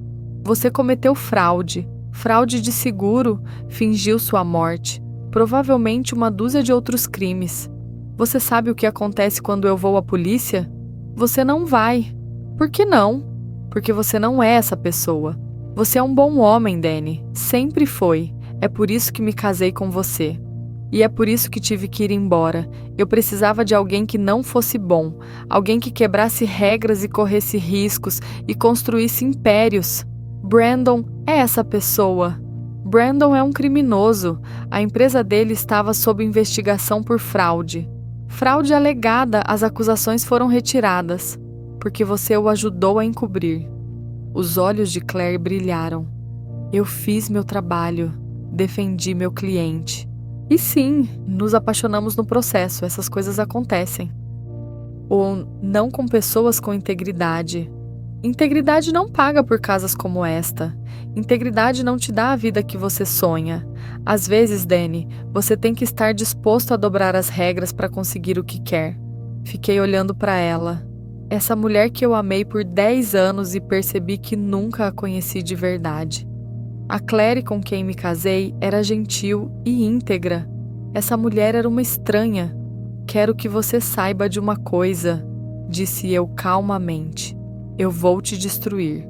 Você cometeu fraude. Fraude de seguro, fingiu sua morte. Provavelmente uma dúzia de outros crimes. Você sabe o que acontece quando eu vou à polícia? Você não vai. Por que não? Porque você não é essa pessoa. Você é um bom homem, Danny. Sempre foi. É por isso que me casei com você. E é por isso que tive que ir embora. Eu precisava de alguém que não fosse bom. Alguém que quebrasse regras e corresse riscos e construísse impérios. Brandon é essa pessoa. Brandon é um criminoso. A empresa dele estava sob investigação por fraude. Fraude alegada, as acusações foram retiradas, porque você o ajudou a encobrir. Os olhos de Claire brilharam. Eu fiz meu trabalho, defendi meu cliente. E sim, nos apaixonamos no processo, essas coisas acontecem. Ou não com pessoas com integridade. Integridade não paga por casas como esta. Integridade não te dá a vida que você sonha. Às vezes, Danny, você tem que estar disposto a dobrar as regras para conseguir o que quer. Fiquei olhando para ela. Essa mulher que eu amei por 10 anos e percebi que nunca a conheci de verdade. A Clary com quem me casei era gentil e íntegra. Essa mulher era uma estranha. Quero que você saiba de uma coisa, disse eu calmamente. Eu vou te destruir.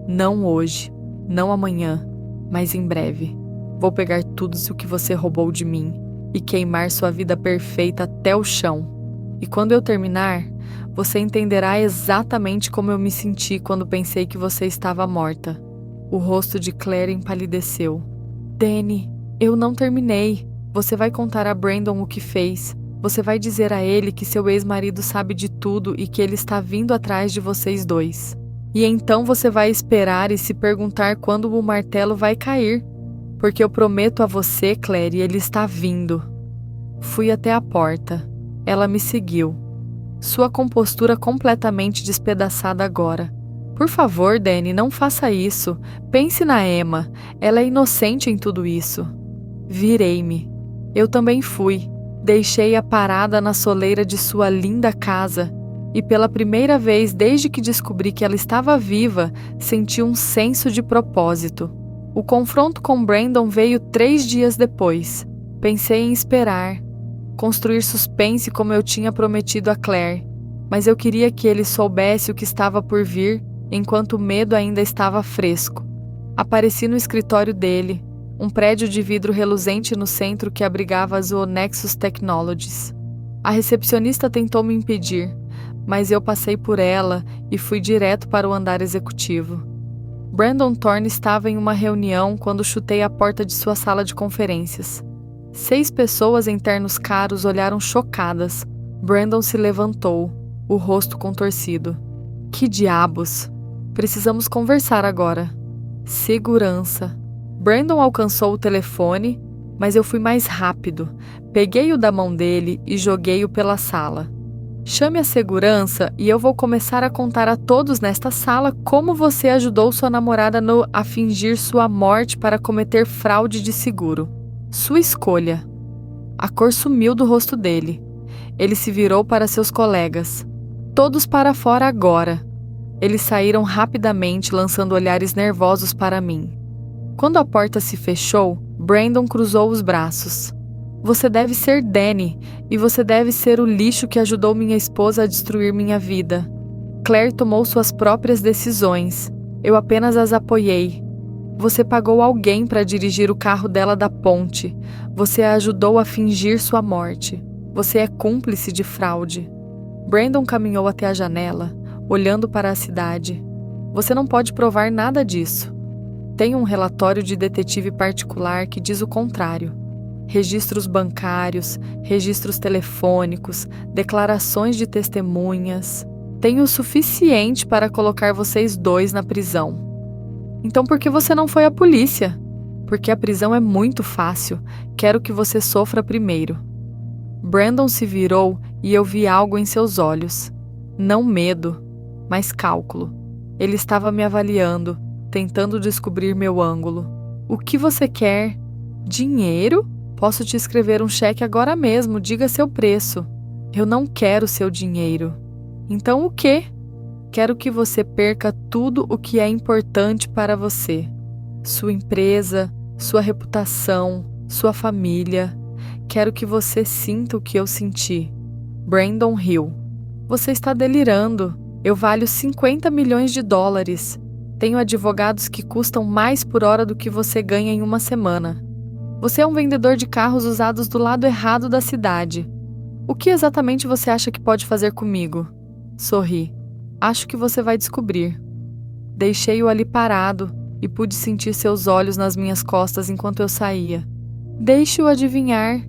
Não hoje, não amanhã, mas em breve. Vou pegar tudo o que você roubou de mim e queimar sua vida perfeita até o chão. E quando eu terminar, você entenderá exatamente como eu me senti quando pensei que você estava morta. O rosto de Claire empalideceu. Danny, eu não terminei. Você vai contar a Brandon o que fez. Você vai dizer a ele que seu ex-marido sabe de tudo e que ele está vindo atrás de vocês dois. E então você vai esperar e se perguntar quando o martelo vai cair. Porque eu prometo a você, Claire, ele está vindo. Fui até a porta. Ela me seguiu. Sua compostura completamente despedaçada agora. Por favor, Danny, não faça isso. Pense na Emma. Ela é inocente em tudo isso. Virei-me. Eu também fui. Deixei-a parada na soleira de sua linda casa. E pela primeira vez desde que descobri que ela estava viva, senti um senso de propósito. O confronto com Brandon veio 3 dias depois. Pensei em esperar. Construir suspense como eu tinha prometido a Claire. Mas eu queria que ele soubesse o que estava por vir, enquanto o medo ainda estava fresco. Apareci no escritório dele, um prédio de vidro reluzente no centro que abrigava as Nexus Technologies. A recepcionista tentou me impedir, mas eu passei por ela e fui direto para o andar executivo. Brandon Thorne estava em uma reunião quando chutei a porta de sua sala de conferências. 6 pessoas em ternos caros olharam chocadas. Brandon se levantou, o rosto contorcido. Que diabos? Precisamos conversar agora. Segurança. Brandon alcançou o telefone, mas eu fui mais rápido. Peguei-o da mão dele e joguei-o pela sala. Chame a segurança e eu vou começar a contar a todos nesta sala como você ajudou sua namorada a fingir sua morte para cometer fraude de seguro. Sua escolha. A cor sumiu do rosto dele. Ele se virou para seus colegas. Todos para fora agora. Eles saíram rapidamente, lançando olhares nervosos para mim. Quando a porta se fechou, Brandon cruzou os braços. Você deve ser Danny, e você deve ser o lixo que ajudou minha esposa a destruir minha vida. Claire tomou suas próprias decisões. Eu apenas as apoiei. Você pagou alguém para dirigir o carro dela da ponte. Você a ajudou a fingir sua morte. Você é cúmplice de fraude. Brandon caminhou até a janela, olhando para a cidade. Você não pode provar nada disso. Tem um relatório de detetive particular que diz o contrário. Registros bancários, registros telefônicos, declarações de testemunhas. Tenho o suficiente para colocar vocês dois na prisão. Então por que você não foi à polícia? Porque a prisão é muito fácil. Quero que você sofra primeiro. Brandon se virou e eu vi algo em seus olhos. Não medo, mas cálculo. Ele estava me avaliando, tentando descobrir meu ângulo. O que você quer? Dinheiro? Posso te escrever um cheque agora mesmo, diga seu preço. Eu não quero seu dinheiro. Então o quê? Quero que você perca tudo o que é importante para você. Sua empresa, sua reputação, sua família. Quero que você sinta o que eu senti. Brandon riu. Você está delirando. Eu valho 50 milhões de dólares. Tenho advogados que custam mais por hora do que você ganha em uma semana. Você é um vendedor de carros usados do lado errado da cidade. O que exatamente você acha que pode fazer comigo? Sorri. Acho que você vai descobrir. Deixei-o ali parado e pude sentir seus olhos nas minhas costas enquanto eu saía. Deixe-o adivinhar.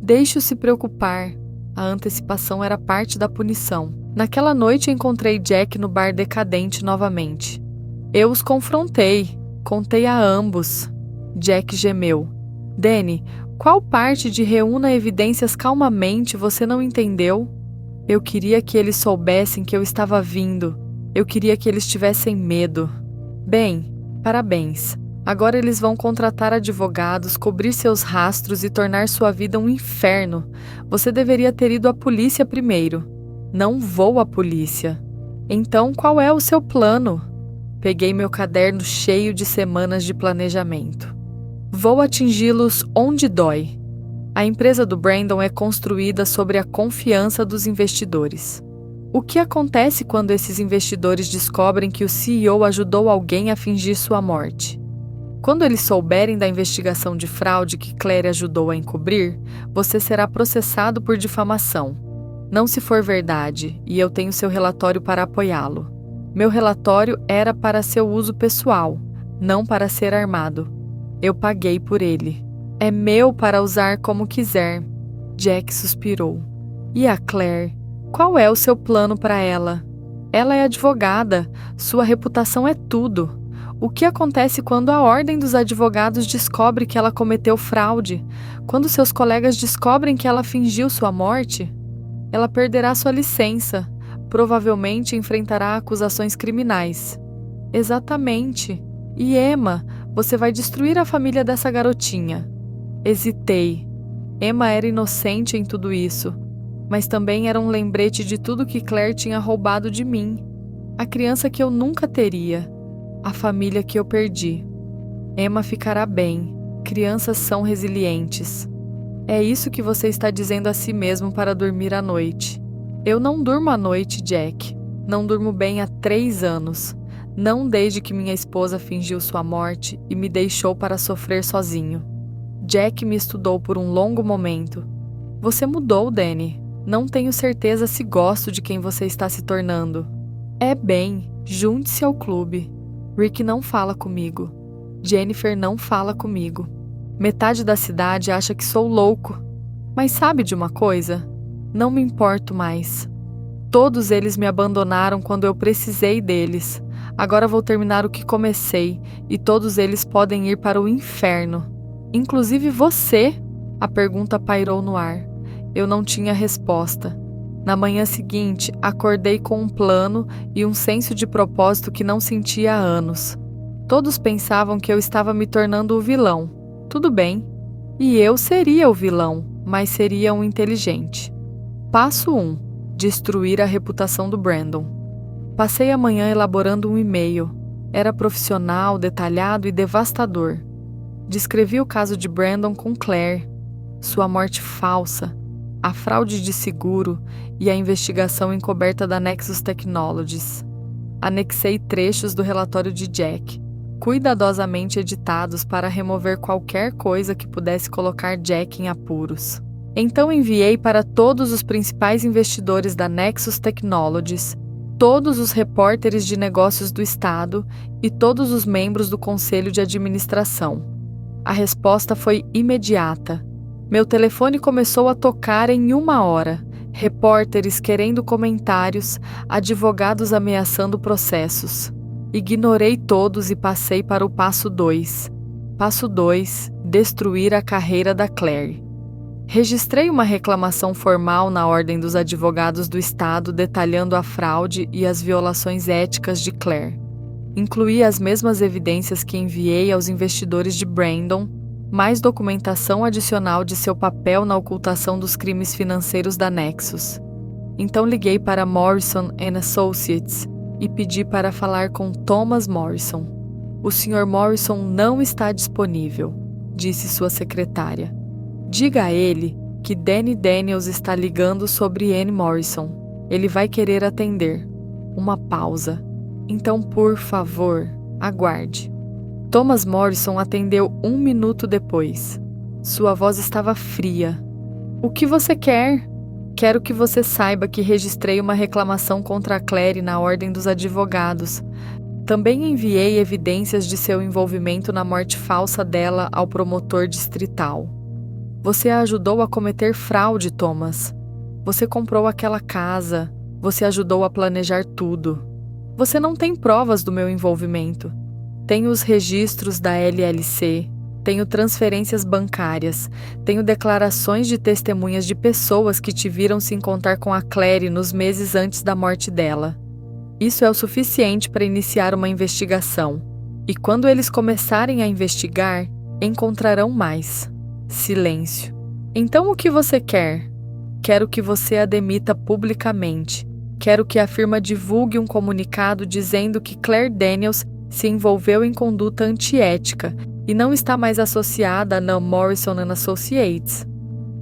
Deixe-o se preocupar. A antecipação era parte da punição. Naquela noite encontrei Jack no bar decadente novamente. Eu os confrontei. Contei a ambos. Jack gemeu. Danny, qual parte de reúna evidências calmamente você não entendeu? Eu queria que eles soubessem que eu estava vindo. Eu queria que eles tivessem medo. Bem, parabéns. Agora eles vão contratar advogados, cobrir seus rastros e tornar sua vida um inferno. Você deveria ter ido à polícia primeiro. Não vou à polícia. Então, qual é o seu plano? Peguei meu caderno cheio de semanas de planejamento. Vou atingi-los onde dói. A empresa do Brandon é construída sobre a confiança dos investidores. O que acontece quando esses investidores descobrem que o CEO ajudou alguém a fingir sua morte? Quando eles souberem da investigação de fraude que Claire ajudou a encobrir, você será processado por difamação. Não se for verdade, e eu tenho seu relatório para apoiá-lo. Meu relatório era para seu uso pessoal, não para ser armado. Eu paguei por ele. É meu para usar como quiser. Jack suspirou. E a Claire? Qual é o seu plano para ela? Ela é advogada. Sua reputação é tudo. O que acontece quando a ordem dos advogados descobre que ela cometeu fraude? Quando seus colegas descobrem que ela fingiu sua morte? Ela perderá sua licença. Provavelmente enfrentará acusações criminais. Exatamente. E Emma, você vai destruir a família dessa garotinha. Hesitei. Emma era inocente em tudo isso, mas também era um lembrete de tudo que Claire tinha roubado de mim. A criança que eu nunca teria. A família que eu perdi. Emma ficará bem. Crianças são resilientes. É isso que você está dizendo a si mesmo para dormir à noite. Eu não durmo à noite, Jack. Não durmo bem há 3 anos. Não desde que minha esposa fingiu sua morte e me deixou para sofrer sozinho. Jack me estudou por um longo momento. Você mudou, Danny. Não tenho certeza se gosto de quem você está se tornando. É bem, junte-se ao clube. Rick não fala comigo. Jennifer não fala comigo. Metade da cidade acha que sou louco. Mas sabe de uma coisa? Não me importo mais. Todos eles me abandonaram quando eu precisei deles. Agora vou terminar o que comecei e todos eles podem ir para o inferno. Inclusive você? A pergunta pairou no ar. Eu não tinha resposta. Na manhã seguinte, acordei com um plano e um senso de propósito que não sentia há anos. Todos pensavam que eu estava me tornando o vilão. Tudo bem. E eu seria o vilão. mas seria um inteligente. Passo 1. Destruir a reputação do Brandon. Passei a manhã elaborando um e-mail. Era profissional, detalhado e devastador. Descrevi o caso de Brandon com Claire, sua morte falsa, a fraude de seguro e a investigação encoberta da Nexus Technologies. Anexei trechos do relatório de Jack, cuidadosamente editados para remover qualquer coisa que pudesse colocar Jack em apuros. Então enviei para todos os principais investidores da Nexus Technologies, todos os repórteres de negócios do estado e todos os membros do conselho de administração. A resposta foi imediata. Meu telefone começou a tocar em 1 hora. Repórteres querendo comentários, advogados ameaçando processos. Ignorei todos e passei para o passo 2. Passo 2. Destruir a carreira da Claire. Registrei uma reclamação formal na Ordem dos Advogados do Estado detalhando a fraude e as violações éticas de Claire. Incluí as mesmas evidências que enviei aos investidores de Brandon, mais documentação adicional de seu papel na ocultação dos crimes financeiros da Nexus. Então liguei para Morrison & Associates e pedi para falar com Thomas Morrison. O Sr. Morrison não está disponível, disse sua secretária. Diga a ele que Danny Daniels está ligando sobre Anne Morrison. Ele vai querer atender. Uma pausa. Então, por favor, aguarde. Thomas Morrison atendeu 1 minuto depois. Sua voz estava fria. O que você quer? Quero que você saiba que registrei uma reclamação contra a Claire na Ordem dos Advogados. Também enviei evidências de seu envolvimento na morte falsa dela ao promotor distrital. Você a ajudou a cometer fraude, Thomas. Você comprou aquela casa. Você ajudou a planejar tudo. Você não tem provas do meu envolvimento. Tenho os registros da LLC, tenho transferências bancárias, tenho declarações de testemunhas de pessoas que te viram se encontrar com a Claire nos meses antes da morte dela. Isso é o suficiente para iniciar uma investigação. E quando eles começarem a investigar, encontrarão mais. Silêncio. Então o que você quer? Quero que você a demita publicamente. Quero que a firma divulgue um comunicado dizendo que Claire Daniels se envolveu em conduta antiética e não está mais associada a Morrison & Associates.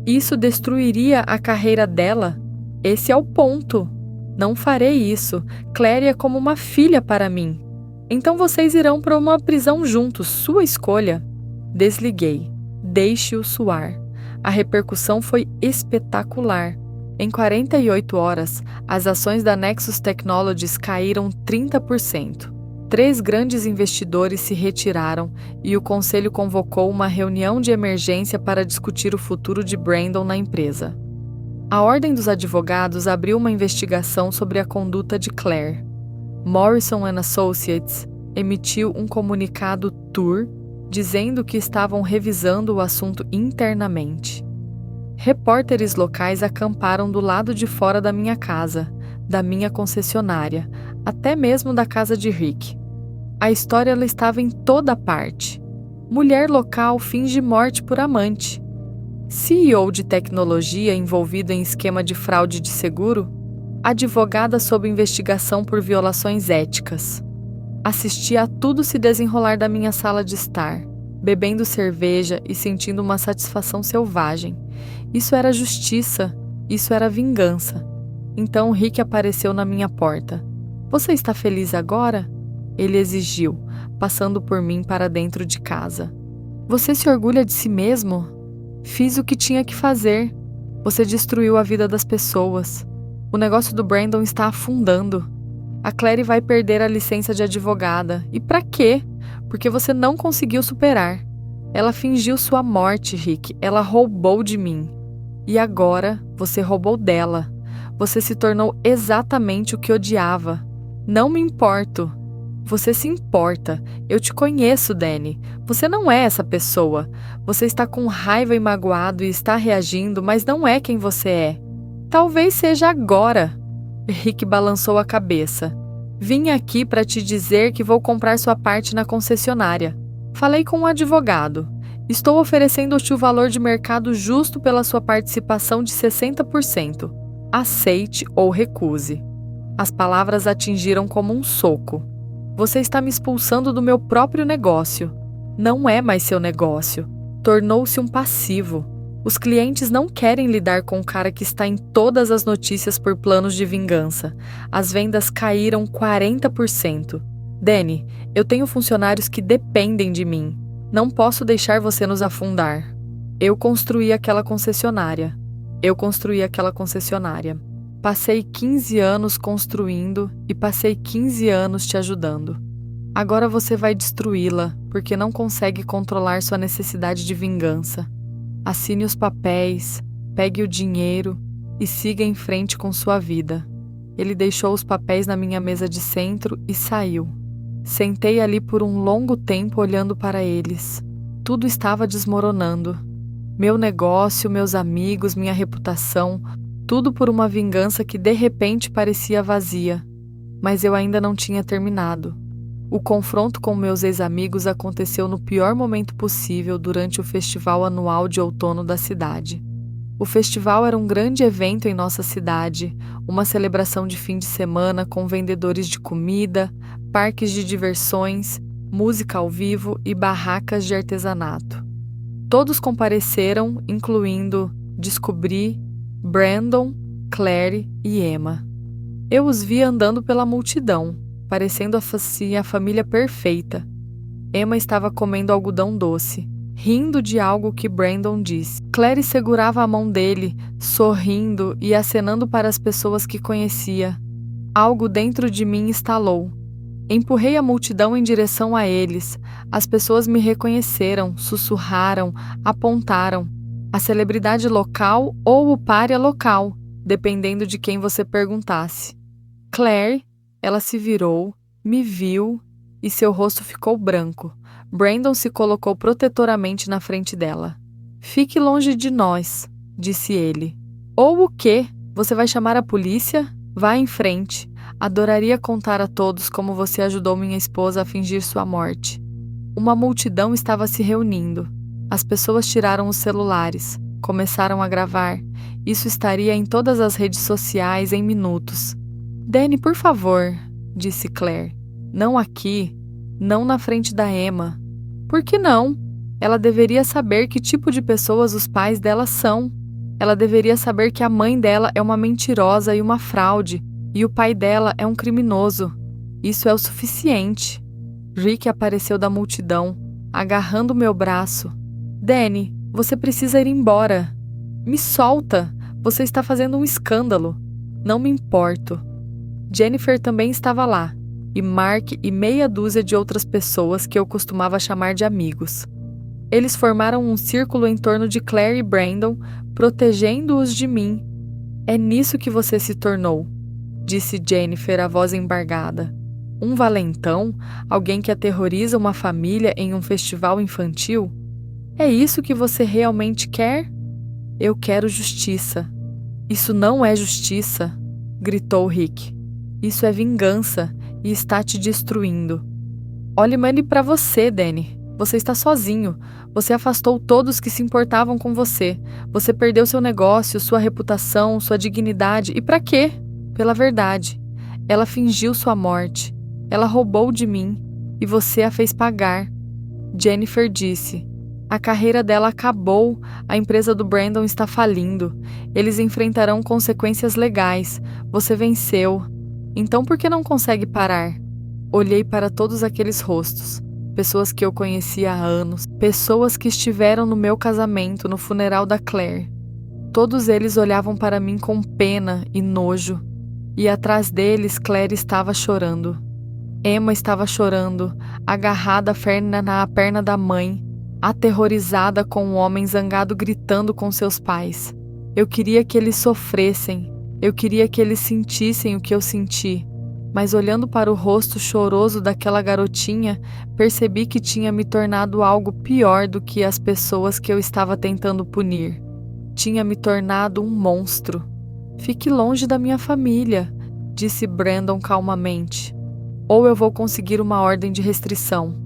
Isso destruiria a carreira dela? Esse é o ponto. Não farei isso. Claire é como uma filha para mim. Então vocês irão para uma prisão juntos, sua escolha. Desliguei. Deixe-o suar. A repercussão foi espetacular. Em 48 horas, as ações da Nexus Technologies caíram 30%. 3 grandes investidores se retiraram e o conselho convocou uma reunião de emergência para discutir o futuro de Brandon na empresa. A Ordem dos Advogados abriu uma investigação sobre a conduta de Claire. Morrison & Associates emitiu um comunicado tour dizendo que estavam revisando o assunto internamente. Repórteres locais acamparam do lado de fora da minha casa, da minha concessionária, até mesmo da casa de Rick. A história ela estava em toda parte. Mulher local finge morte por amante. CEO de tecnologia envolvido em esquema de fraude de seguro. Advogada sob investigação por violações éticas. Assisti a tudo se desenrolar da minha sala de estar, bebendo cerveja e sentindo uma satisfação selvagem. Isso era justiça, isso era vingança. Então Rick apareceu na minha porta. Você está feliz agora? Ele exigiu, passando por mim para dentro de casa. Você se orgulha de si mesmo? Fiz o que tinha que fazer. Você destruiu a vida das pessoas. O negócio do Brandon está afundando. A Claire vai perder a licença de advogada. E pra quê? Porque você não conseguiu superar. Ela fingiu sua morte, Rick. Ela roubou de mim. E agora, você roubou dela. Você se tornou exatamente o que odiava. Não me importo. Você se importa. Eu te conheço, Danny. Você não é essa pessoa. Você está com raiva e magoado e está reagindo, mas não é quem você é. Talvez seja agora. Rick balançou a cabeça. Vim aqui para te dizer que vou comprar sua parte na concessionária. Falei com um advogado. Estou oferecendo-te o valor de mercado justo pela sua participação de 60%. Aceite ou recuse. As palavras atingiram como um soco. Você está me expulsando do meu próprio negócio. Não é mais seu negócio. Tornou-se um passivo. Os clientes não querem lidar com o cara que está em todas as notícias por planos de vingança. As vendas caíram 40%. Danny, eu tenho funcionários que dependem de mim. Não posso deixar você nos afundar. Eu construí aquela concessionária. Passei 15 anos construindo e passei 15 anos te ajudando. Agora você vai destruí-la porque não consegue controlar sua necessidade de vingança. Assine os papéis, pegue o dinheiro e siga em frente com sua vida. Ele deixou os papéis na minha mesa de centro e saiu. Sentei ali por um longo tempo olhando para eles. Tudo estava desmoronando. Meu negócio, meus amigos, minha reputação, tudo por uma vingança que de repente parecia vazia. Mas eu ainda não tinha terminado. O confronto com meus ex-amigos aconteceu no pior momento possível durante o festival anual de outono da cidade. O festival era um grande evento em nossa cidade, uma celebração de fim de semana com vendedores de comida, parques de diversões, música ao vivo e barracas de artesanato. Todos compareceram, incluindo Descobri, Brandon, Claire e Emma. Eu os vi andando pela multidão, parecendo assim a família perfeita. Emma estava comendo algodão doce, rindo de algo que Brandon disse. Claire segurava a mão dele, sorrindo e acenando para as pessoas que conhecia. Algo dentro de mim estalou. Empurrei a multidão em direção a eles. As pessoas me reconheceram, sussurraram, apontaram. A celebridade local ou o pária local, dependendo de quem você perguntasse. Claire, ela se virou, me viu e seu rosto ficou branco. Brandon se colocou protetoramente na frente dela. Fique longe de nós, disse ele. Ou o quê? Você vai chamar a polícia? Vá em frente. Adoraria contar a todos como você ajudou minha esposa a fingir sua morte. Uma multidão estava se reunindo. As pessoas tiraram os celulares, começaram a gravar. Isso estaria em todas as redes sociais em minutos. Danny, por favor, disse Claire. Não aqui, não na frente da Emma. Por que não? Ela deveria saber que tipo de pessoas os pais dela são. Ela deveria saber que a mãe dela é uma mentirosa e uma fraude, e o pai dela é um criminoso. Isso é o suficiente. Rick apareceu da multidão, agarrando meu braço. Danny, você precisa ir embora. Me solta, você está fazendo um escândalo. Não me importo. Jennifer também estava lá, e Mark e meia dúzia de outras pessoas que eu costumava chamar de amigos. Eles formaram um círculo em torno de Claire e Brandon, protegendo-os de mim. É nisso que você se tornou, disse Jennifer, a voz embargada. Um valentão? Alguém que aterroriza uma família em um festival infantil? É isso que você realmente quer? Eu quero justiça. Isso não é justiça, gritou Rick. Isso é vingança e está te destruindo. Olhe para você, Danny. Você está sozinho. Você afastou todos que se importavam com você. Você perdeu seu negócio, sua reputação, sua dignidade. E para quê? Pela verdade. Ela fingiu sua morte. Ela roubou de mim. E você a fez pagar. Jennifer disse. A carreira dela acabou. A empresa do Brandon está falindo. Eles enfrentarão consequências legais. Você venceu. Então por que não consegue parar? Olhei para todos aqueles rostos. Pessoas que eu conhecia há anos. Pessoas que estiveram no meu casamento, no funeral da Claire. Todos eles olhavam para mim com pena e nojo. E atrás deles, Claire estava chorando. Emma estava chorando, agarrada na perna da mãe, aterrorizada com um homem zangado gritando com seus pais. Eu queria que eles sofressem. Eu queria que eles sentissem o que eu senti. Mas olhando para o rosto choroso daquela garotinha, percebi que tinha me tornado algo pior do que as pessoas que eu estava tentando punir. Tinha me tornado um monstro. Fique longe da minha família, disse Brandon calmamente. Ou eu vou conseguir uma ordem de restrição.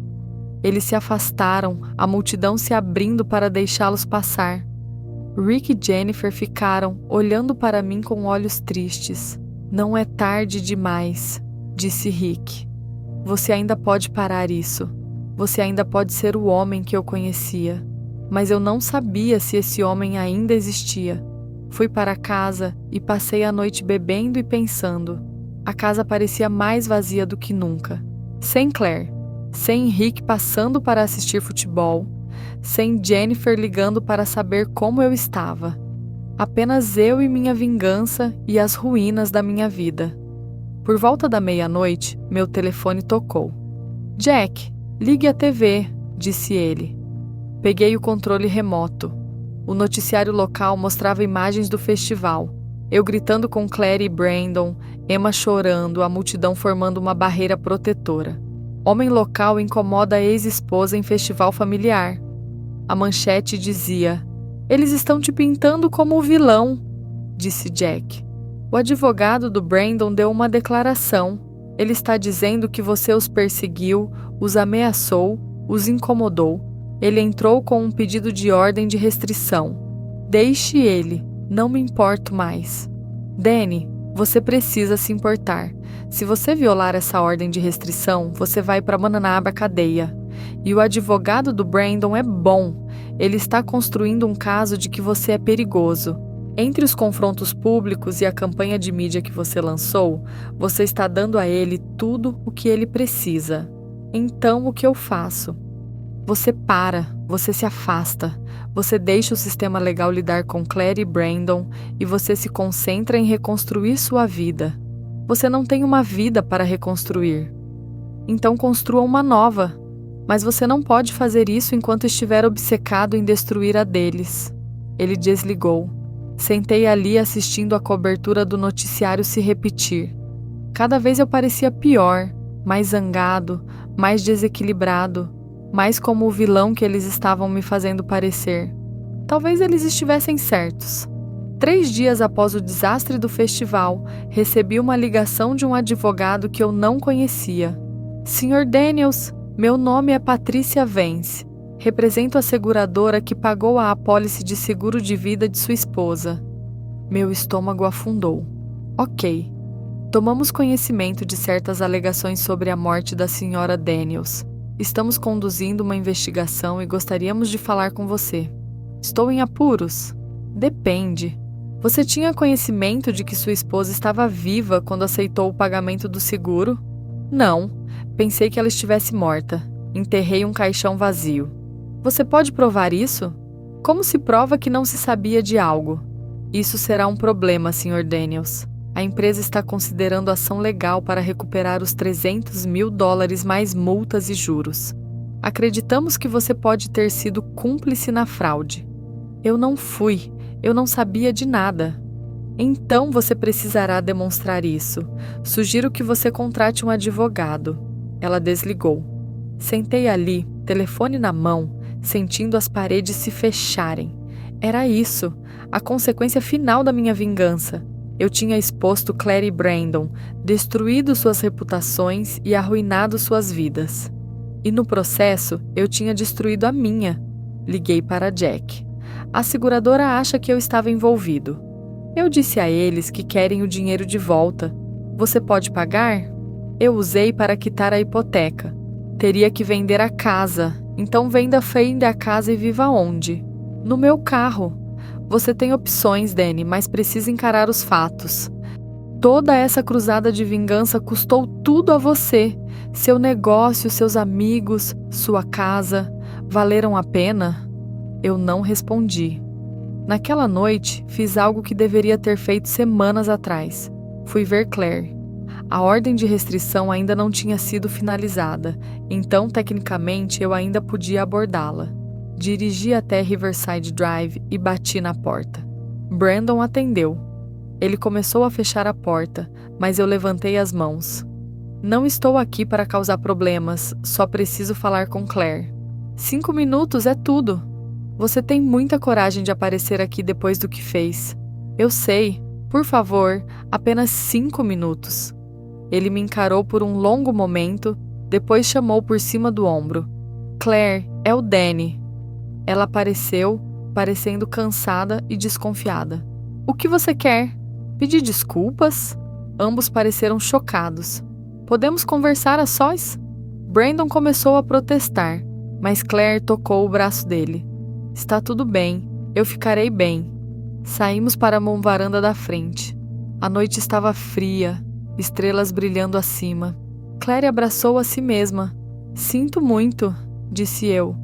Eles se afastaram, a multidão se abrindo para deixá-los passar. Rick e Jennifer ficaram olhando para mim com olhos tristes. Não é tarde demais, disse Rick. Você ainda pode parar isso. Você ainda pode ser o homem que eu conhecia. Mas eu não sabia se esse homem ainda existia. Fui para casa e passei a noite bebendo e pensando. A casa parecia mais vazia do que nunca. Sem Claire, sem Rick passando para assistir futebol, sem Jennifer ligando para saber como eu estava. Apenas eu e minha vingança e as ruínas da minha vida. Por volta da meia-noite, meu telefone tocou. Jack, ligue a TV, disse ele. Peguei o controle remoto. O noticiário local mostrava imagens do festival. Eu gritando com Claire e Brandon, Emma chorando, a multidão formando uma barreira protetora. Homem local incomoda a ex-esposa em festival familiar. A manchete dizia: Eles estão te pintando como o vilão, disse Jack. O advogado do Brandon deu uma declaração. Ele está dizendo que você os perseguiu, os ameaçou, os incomodou. Ele entrou com um pedido de ordem de restrição. Deixe ele, não me importo mais. Danny, você precisa se importar. Se você violar essa ordem de restrição, você vai para Mananaba cadeia. E o advogado do Brandon é bom. Ele está construindo um caso de que você é perigoso. Entre os confrontos públicos e a campanha de mídia que você lançou, você está dando a ele tudo o que ele precisa. Então, o que eu faço? Você para, você se afasta, você deixa o sistema legal lidar com Claire e Brandon e você se concentra em reconstruir sua vida. Você não tem uma vida para reconstruir. Então construa uma nova, mas você não pode fazer isso enquanto estiver obcecado em destruir a deles. Ele desligou. Sentei ali assistindo a cobertura do noticiário se repetir. Cada vez eu parecia pior, mais zangado, mais desequilibrado, mais como o vilão que eles estavam me fazendo parecer. Talvez eles estivessem certos. 3 dias após o desastre do festival, recebi uma ligação de um advogado que eu não conhecia. Sr. Daniels, meu nome é Patrícia Vance. Represento a seguradora que pagou a apólice de seguro de vida de sua esposa. Meu estômago afundou. Ok. Tomamos conhecimento de certas alegações sobre a morte da Sra. Daniels. Estamos conduzindo uma investigação e gostaríamos de falar com você. Estou em apuros? Depende. Você tinha conhecimento de que sua esposa estava viva quando aceitou o pagamento do seguro? Não. Pensei que ela estivesse morta. Enterrei um caixão vazio. Você pode provar isso? Como se prova que não se sabia de algo? Isso será um problema, Sr. Daniels. A empresa está considerando ação legal para recuperar os $300 mil mais multas e juros. Acreditamos que você pode ter sido cúmplice na fraude. Eu não fui. Eu não sabia de nada. Então você precisará demonstrar isso. Sugiro que você contrate um advogado. Ela desligou. Sentei ali, telefone na mão, sentindo as paredes se fecharem. Era isso, a consequência final da minha vingança. Eu tinha exposto Claire e Brandon, destruído suas reputações e arruinado suas vidas. E no processo, eu tinha destruído a minha. Liguei para Jack. A seguradora acha que eu estava envolvido. Eu disse a eles que querem o dinheiro de volta. Você pode pagar? Eu usei para quitar a hipoteca. Teria que vender a casa, então venda a casa e viva onde? No meu carro. Você tem opções, Danny, mas precisa encarar os fatos. Toda essa cruzada de vingança custou tudo a você. Seu negócio, seus amigos, sua casa, valeram a pena? Eu não respondi. Naquela noite, fiz algo que deveria ter feito semanas atrás. Fui ver Claire. A ordem de restrição ainda não tinha sido finalizada, então, tecnicamente, eu ainda podia abordá-la. Dirigi até Riverside Drive e bati na porta. Brandon atendeu. Ele começou a fechar a porta, mas eu levantei as mãos. Não estou aqui para causar problemas, só preciso falar com Claire. 5 minutos é tudo. Você tem muita coragem de aparecer aqui depois do que fez. Eu sei. Por favor, apenas 5 minutos. Ele me encarou por um longo momento, depois chamou por cima do ombro. Claire, é o Danny. Ela apareceu, parecendo cansada e desconfiada. O que você quer? Pedir desculpas? Ambos pareceram chocados. Podemos conversar a sós? Brandon começou a protestar, mas Claire tocou o braço dele. Está tudo bem, eu ficarei bem. Saímos para a varanda da frente. A noite estava fria, estrelas brilhando acima. Claire abraçou a si mesma. Sinto muito, disse eu.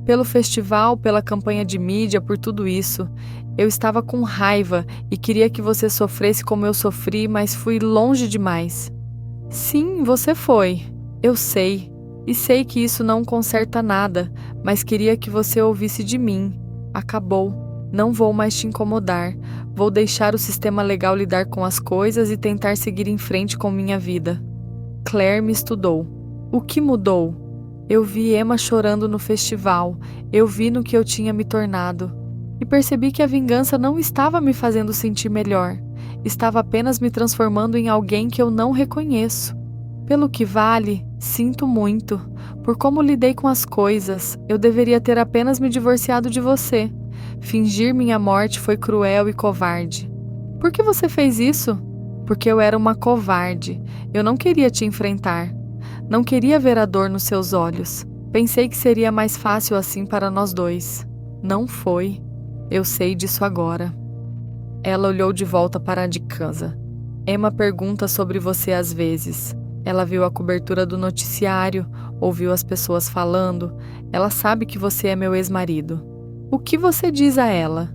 Pelo festival, pela campanha de mídia, por tudo isso. Eu estava com raiva e queria que você sofresse como eu sofri, mas fui longe demais. Sim, você foi. Eu sei. E sei que isso não conserta nada, mas queria que você ouvisse de mim. Acabou. Não vou mais te incomodar. Vou deixar o sistema legal lidar com as coisas e tentar seguir em frente com minha vida. Claire me estudou. O que mudou? Eu vi Emma chorando no festival. Eu vi no que eu tinha me tornado. E percebi que a vingança não estava me fazendo sentir melhor. Estava apenas me transformando em alguém que eu não reconheço. Pelo que vale, sinto muito. Por como lidei com as coisas, eu deveria ter apenas me divorciado de você. Fingir minha morte foi cruel e covarde. Por que você fez isso? Porque eu era uma covarde. Eu não queria te enfrentar. Não queria ver a dor nos seus olhos. Pensei que seria mais fácil assim para nós dois. Não foi. Eu sei disso agora. Ela olhou de volta para a de casa. Emma pergunta sobre você às vezes. Ela viu a cobertura do noticiário, ouviu as pessoas falando. Ela sabe que você é meu ex-marido. O que você diz a ela?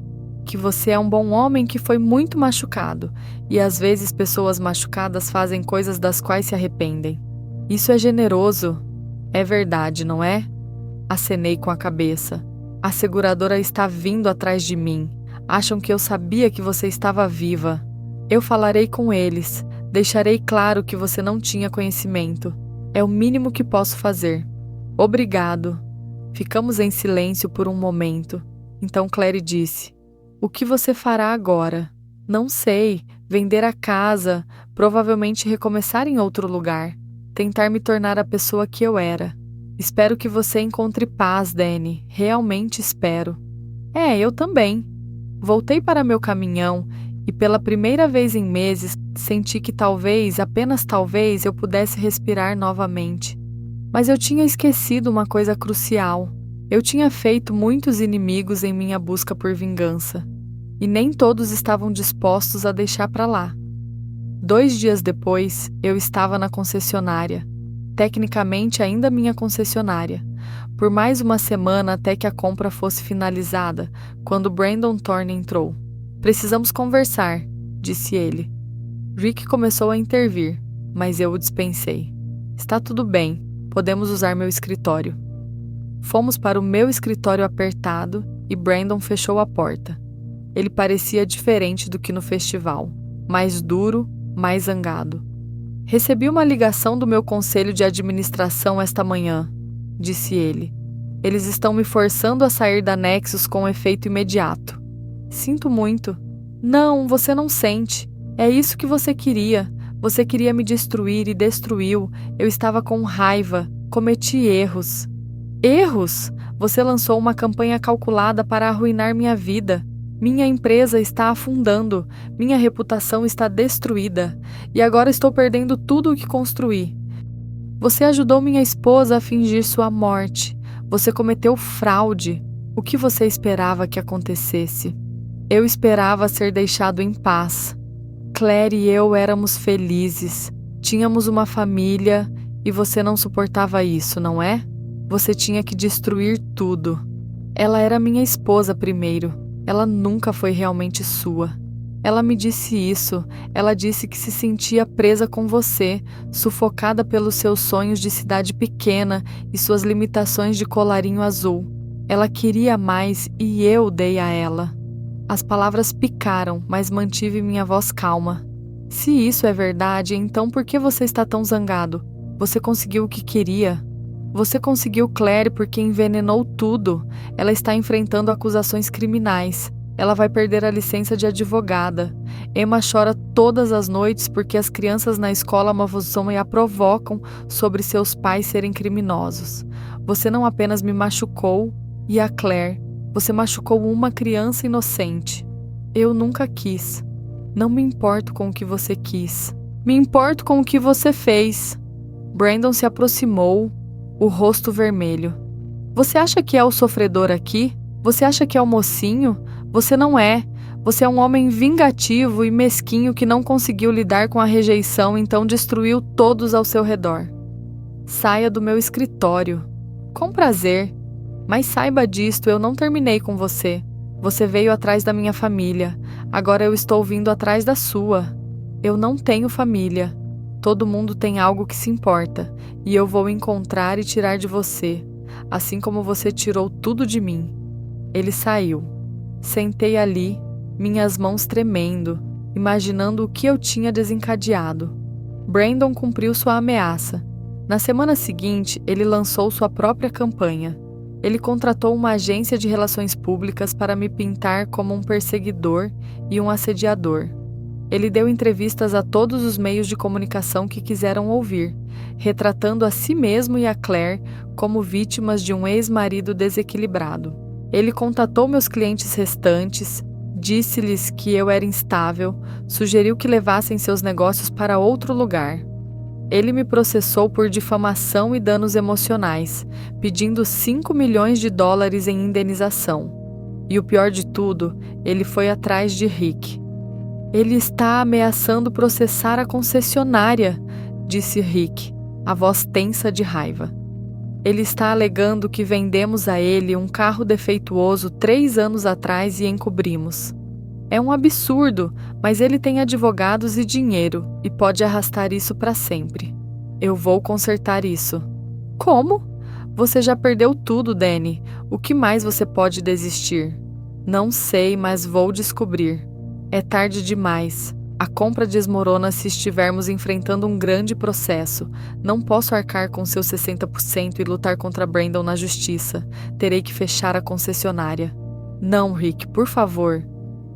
Que você é um bom homem que foi muito machucado, e às vezes pessoas machucadas fazem coisas das quais se arrependem. Isso é generoso. É verdade, não é? Acenei com a cabeça. A seguradora está vindo atrás de mim. Acham que eu sabia que você estava viva. Eu falarei com eles. Deixarei claro que você não tinha conhecimento. É o mínimo que posso fazer. Obrigado. Ficamos em silêncio por um momento. Então Claire disse: O que você fará agora? Não sei. Vender a casa, provavelmente recomeçar em outro lugar. Tentar me tornar a pessoa que eu era. Espero que você encontre paz, Danny. Realmente espero. Eu também. Voltei para meu caminhão e pela primeira vez em meses senti que talvez, apenas talvez, eu pudesse respirar novamente. Mas eu tinha esquecido uma coisa crucial. Eu tinha feito muitos inimigos em minha busca por vingança. E nem todos estavam dispostos a deixar para lá. 2 dias depois, eu estava na concessionária. Tecnicamente ainda minha concessionária. Por mais uma semana até que a compra fosse finalizada, quando Brandon Thorne entrou. Precisamos conversar, disse ele. Rick começou a intervir, mas eu o dispensei. Está tudo bem, podemos usar meu escritório. Fomos para o meu escritório apertado e Brandon fechou a porta. Ele parecia diferente do que no festival, mais duro, mais zangado. Recebi uma ligação do meu conselho de administração esta manhã, disse ele. Eles estão me forçando a sair da Nexus com efeito imediato. Sinto muito. Não, você não sente. É isso que você queria. Você queria me destruir e destruiu. Eu estava com raiva. Cometi erros. Erros? Você lançou uma campanha calculada para arruinar minha vida. Minha empresa está afundando. Minha reputação está destruída. E agora estou perdendo tudo o que construí. Você ajudou minha esposa a fingir sua morte. Você cometeu fraude. O que você esperava que acontecesse? Eu esperava ser deixado em paz. Claire e eu éramos felizes. Tínhamos uma família e você não suportava isso, não é? Você tinha que destruir tudo. Ela era minha esposa primeiro. Ela nunca foi realmente sua. Ela me disse isso. Ela disse que se sentia presa com você, sufocada pelos seus sonhos de cidade pequena e suas limitações de colarinho azul. Ela queria mais e eu dei a ela. As palavras picaram, mas mantive minha voz calma. Se isso é verdade, então por que você está tão zangado? Você conseguiu o que queria. Você conseguiu Claire porque envenenou tudo. Ela está enfrentando acusações criminais. Ela vai perder a licença de advogada. Emma chora todas as noites porque as crianças na escola amaldiçoam e a provocam sobre seus pais serem criminosos. Você não apenas me machucou, e a Claire, você machucou uma criança inocente. Eu nunca quis. Não me importo com o que você quis. Me importo com o que você fez. Brandon se aproximou, o rosto vermelho. Você acha que é o sofredor aqui? Você acha que é o mocinho? Você não é. Você é um homem vingativo e mesquinho que não conseguiu lidar com a rejeição, então destruiu todos ao seu redor. Saia do meu escritório. Com prazer. Mas saiba disto, eu não terminei com você. Você veio atrás da minha família. Agora eu estou vindo atrás da sua. Eu não tenho família. Todo mundo tem algo que se importa, e eu vou encontrar e tirar de você, assim como você tirou tudo de mim. Ele saiu. Sentei ali, minhas mãos tremendo, imaginando o que eu tinha desencadeado. Brandon cumpriu sua ameaça. Na semana seguinte, ele lançou sua própria campanha. Ele contratou uma agência de relações públicas para me pintar como um perseguidor e um assediador. Ele deu entrevistas a todos os meios de comunicação que quiseram ouvir, retratando a si mesmo e a Claire como vítimas de um ex-marido desequilibrado. Ele contatou meus clientes restantes, disse-lhes que eu era instável, sugeriu que levassem seus negócios para outro lugar. Ele me processou por difamação e danos emocionais, pedindo $5 milhões em indenização. E o pior de tudo, ele foi atrás de Rick. Ele está ameaçando processar a concessionária, disse Rick, a voz tensa de raiva. Ele está alegando que vendemos a ele um carro defeituoso 3 anos atrás e encobrimos. É um absurdo, mas ele tem advogados e dinheiro e pode arrastar isso para sempre. Eu vou consertar isso. Como? Você já perdeu tudo, Danny. O que mais você pode desistir? Não sei, mas vou descobrir. É tarde demais. A compra desmorona se estivermos enfrentando um grande processo. Não posso arcar com seus 60% e lutar contra Brandon na justiça. Terei que fechar a concessionária. Não, Rick, por favor.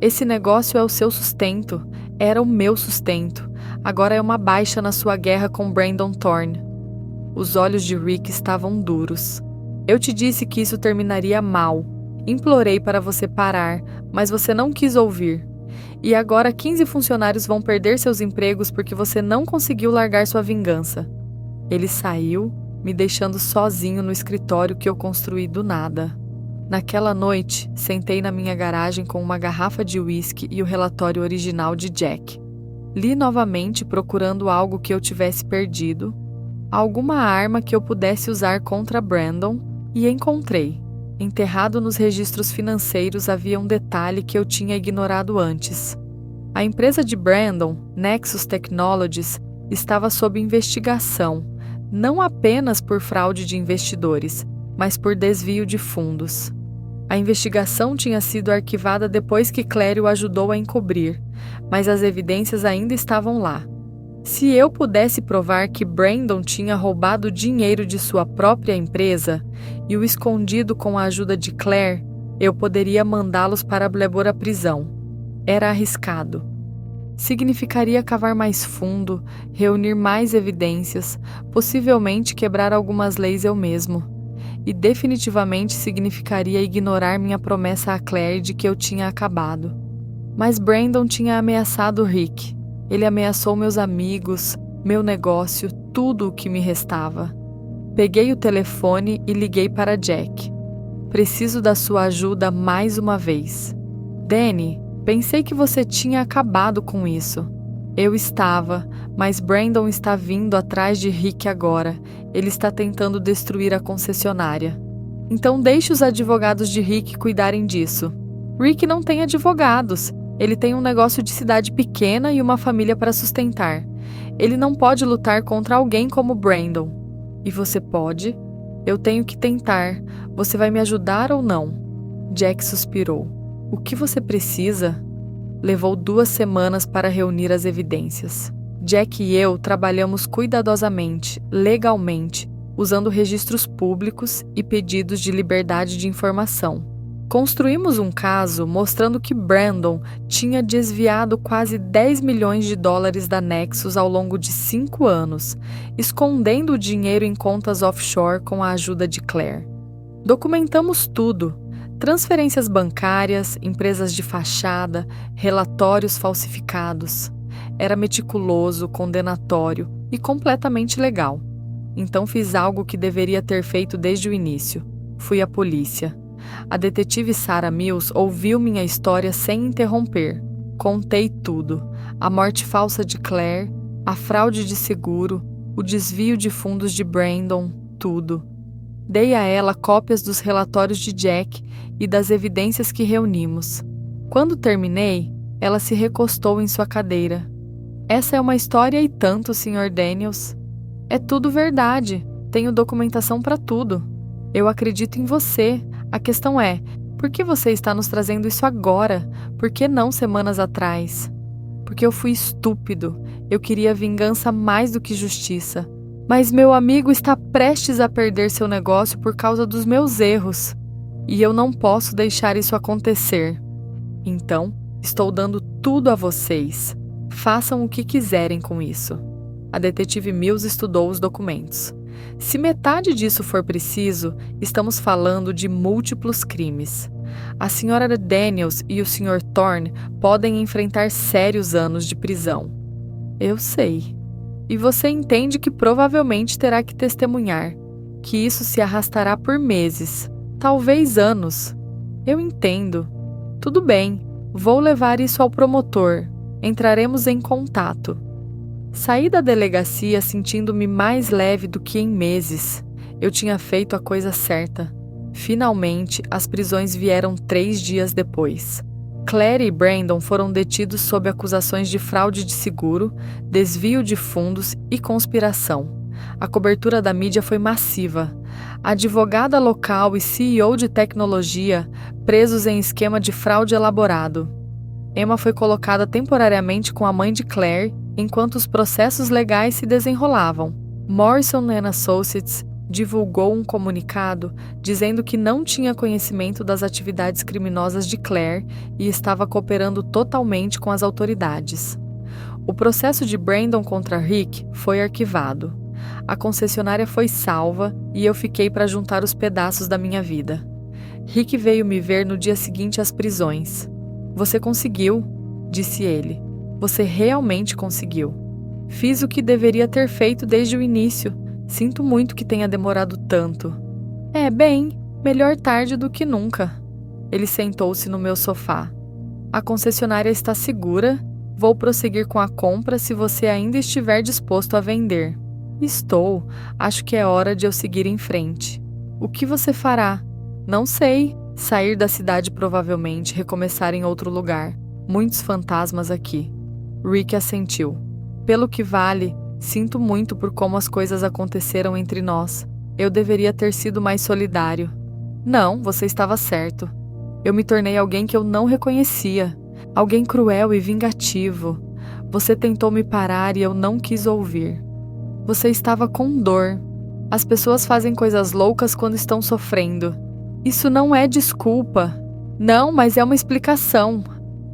Esse negócio é o seu sustento. Era o meu sustento. Agora é uma baixa na sua guerra com Brandon Thorne. Os olhos de Rick estavam duros. Eu te disse que isso terminaria mal. Implorei para você parar, mas você não quis ouvir. E agora 15 funcionários vão perder seus empregos porque você não conseguiu largar sua vingança. Ele saiu, me deixando sozinho no escritório que eu construí do nada. Naquela noite, sentei na minha garagem com uma garrafa de uísque e o relatório original de Jack. Li novamente procurando algo que eu tivesse perdido, alguma arma que eu pudesse usar contra Brandon, e encontrei. Enterrado nos registros financeiros havia um detalhe que eu tinha ignorado antes. A empresa de Brandon, Nexus Technologies, estava sob investigação, não apenas por fraude de investidores, mas por desvio de fundos. A investigação tinha sido arquivada depois que Claire o ajudou a encobrir, mas as evidências ainda estavam lá. Se eu pudesse provar que Brandon tinha roubado dinheiro de sua própria empresa e o escondido com a ajuda de Claire, eu poderia mandá-los para a prisão. Era arriscado. Significaria cavar mais fundo, reunir mais evidências, possivelmente quebrar algumas leis eu mesmo. E definitivamente significaria ignorar minha promessa a Claire de que eu tinha acabado. Mas Brandon tinha ameaçado Rick. Ele ameaçou meus amigos, meu negócio, tudo o que me restava. Peguei o telefone e liguei para Jack. Preciso da sua ajuda mais uma vez. Danny, pensei que você tinha acabado com isso. Eu estava, mas Brandon está vindo atrás de Rick agora. Ele está tentando destruir a concessionária. Então deixe os advogados de Rick cuidarem disso. Rick não tem advogados. Ele tem um negócio de cidade pequena e uma família para sustentar. Ele não pode lutar contra alguém como Brandon. E você pode? Eu tenho que tentar. Você vai me ajudar ou não? Jack suspirou. O que você precisa? Levou 2 semanas para reunir as evidências. Jack e eu trabalhamos cuidadosamente, legalmente, usando registros públicos e pedidos de liberdade de informação. Construímos um caso mostrando que Brandon tinha desviado quase 10 milhões de dólares da Nexus ao longo de 5 anos, escondendo o dinheiro em contas offshore com a ajuda de Claire. Documentamos tudo: transferências bancárias, empresas de fachada, relatórios falsificados. Era meticuloso, condenatório e completamente legal. Então fiz algo que deveria ter feito desde o início. Fui à polícia. A detetive Sarah Mills ouviu minha história sem interromper. Contei tudo: a morte falsa de Claire, a fraude de seguro, o desvio de fundos de Brandon, tudo. Dei a ela cópias dos relatórios de Jack e das evidências que reunimos. Quando terminei, ela se recostou em sua cadeira. Essa é uma história e tanto, Sr. Daniels. É tudo verdade. Tenho documentação para tudo. Eu acredito em você. A questão é, por que você está nos trazendo isso agora? Por que não semanas atrás? Porque eu fui estúpido. Eu queria vingança mais do que justiça. Mas meu amigo está prestes a perder seu negócio por causa dos meus erros. E eu não posso deixar isso acontecer. Então, estou dando tudo a vocês. Façam o que quiserem com isso. A detetive Mills estudou os documentos. Se metade disso for preciso, estamos falando de múltiplos crimes. A Sra. Daniels e o Sr. Thorne podem enfrentar sérios anos de prisão. Eu sei. E você entende que provavelmente terá que testemunhar, que isso se arrastará por meses, talvez anos. Eu entendo. Tudo bem, vou levar isso ao promotor. Entraremos em contato. Saí da delegacia sentindo-me mais leve do que em meses. Eu tinha feito a coisa certa. Finalmente, as prisões vieram 3 dias depois. Claire e Brandon foram detidos sob acusações de fraude de seguro, desvio de fundos e conspiração. A cobertura da mídia foi massiva. A advogada local e CEO de tecnologia presos em esquema de fraude elaborado. Emma foi colocada temporariamente com a mãe de Claire enquanto os processos legais se desenrolavam. Morrison & Associates divulgou um comunicado dizendo que não tinha conhecimento das atividades criminosas de Claire e estava cooperando totalmente com as autoridades. O processo de Brandon contra Rick foi arquivado. A concessionária foi salva e eu fiquei para juntar os pedaços da minha vida. Rick veio me ver no dia seguinte às prisões. Você conseguiu, disse ele. Você realmente conseguiu. Fiz o que deveria ter feito desde o início. Sinto muito que tenha demorado tanto. Bem, melhor tarde do que nunca. Ele sentou-se no meu sofá. A concessionária está segura. Vou prosseguir com a compra se você ainda estiver disposto a vender. Estou. Acho que é hora de eu seguir em frente. O que você fará? Não sei. Sair da cidade provavelmente, recomeçar em outro lugar. Muitos fantasmas aqui. Rick assentiu. Pelo que vale, sinto muito por como as coisas aconteceram entre nós. Eu deveria ter sido mais solidário. Não, você estava certo. Eu me tornei alguém que eu não reconhecia. Alguém cruel e vingativo. Você tentou me parar e eu não quis ouvir. Você estava com dor. As pessoas fazem coisas loucas quando estão sofrendo. Isso não é desculpa. Não, mas é uma explicação.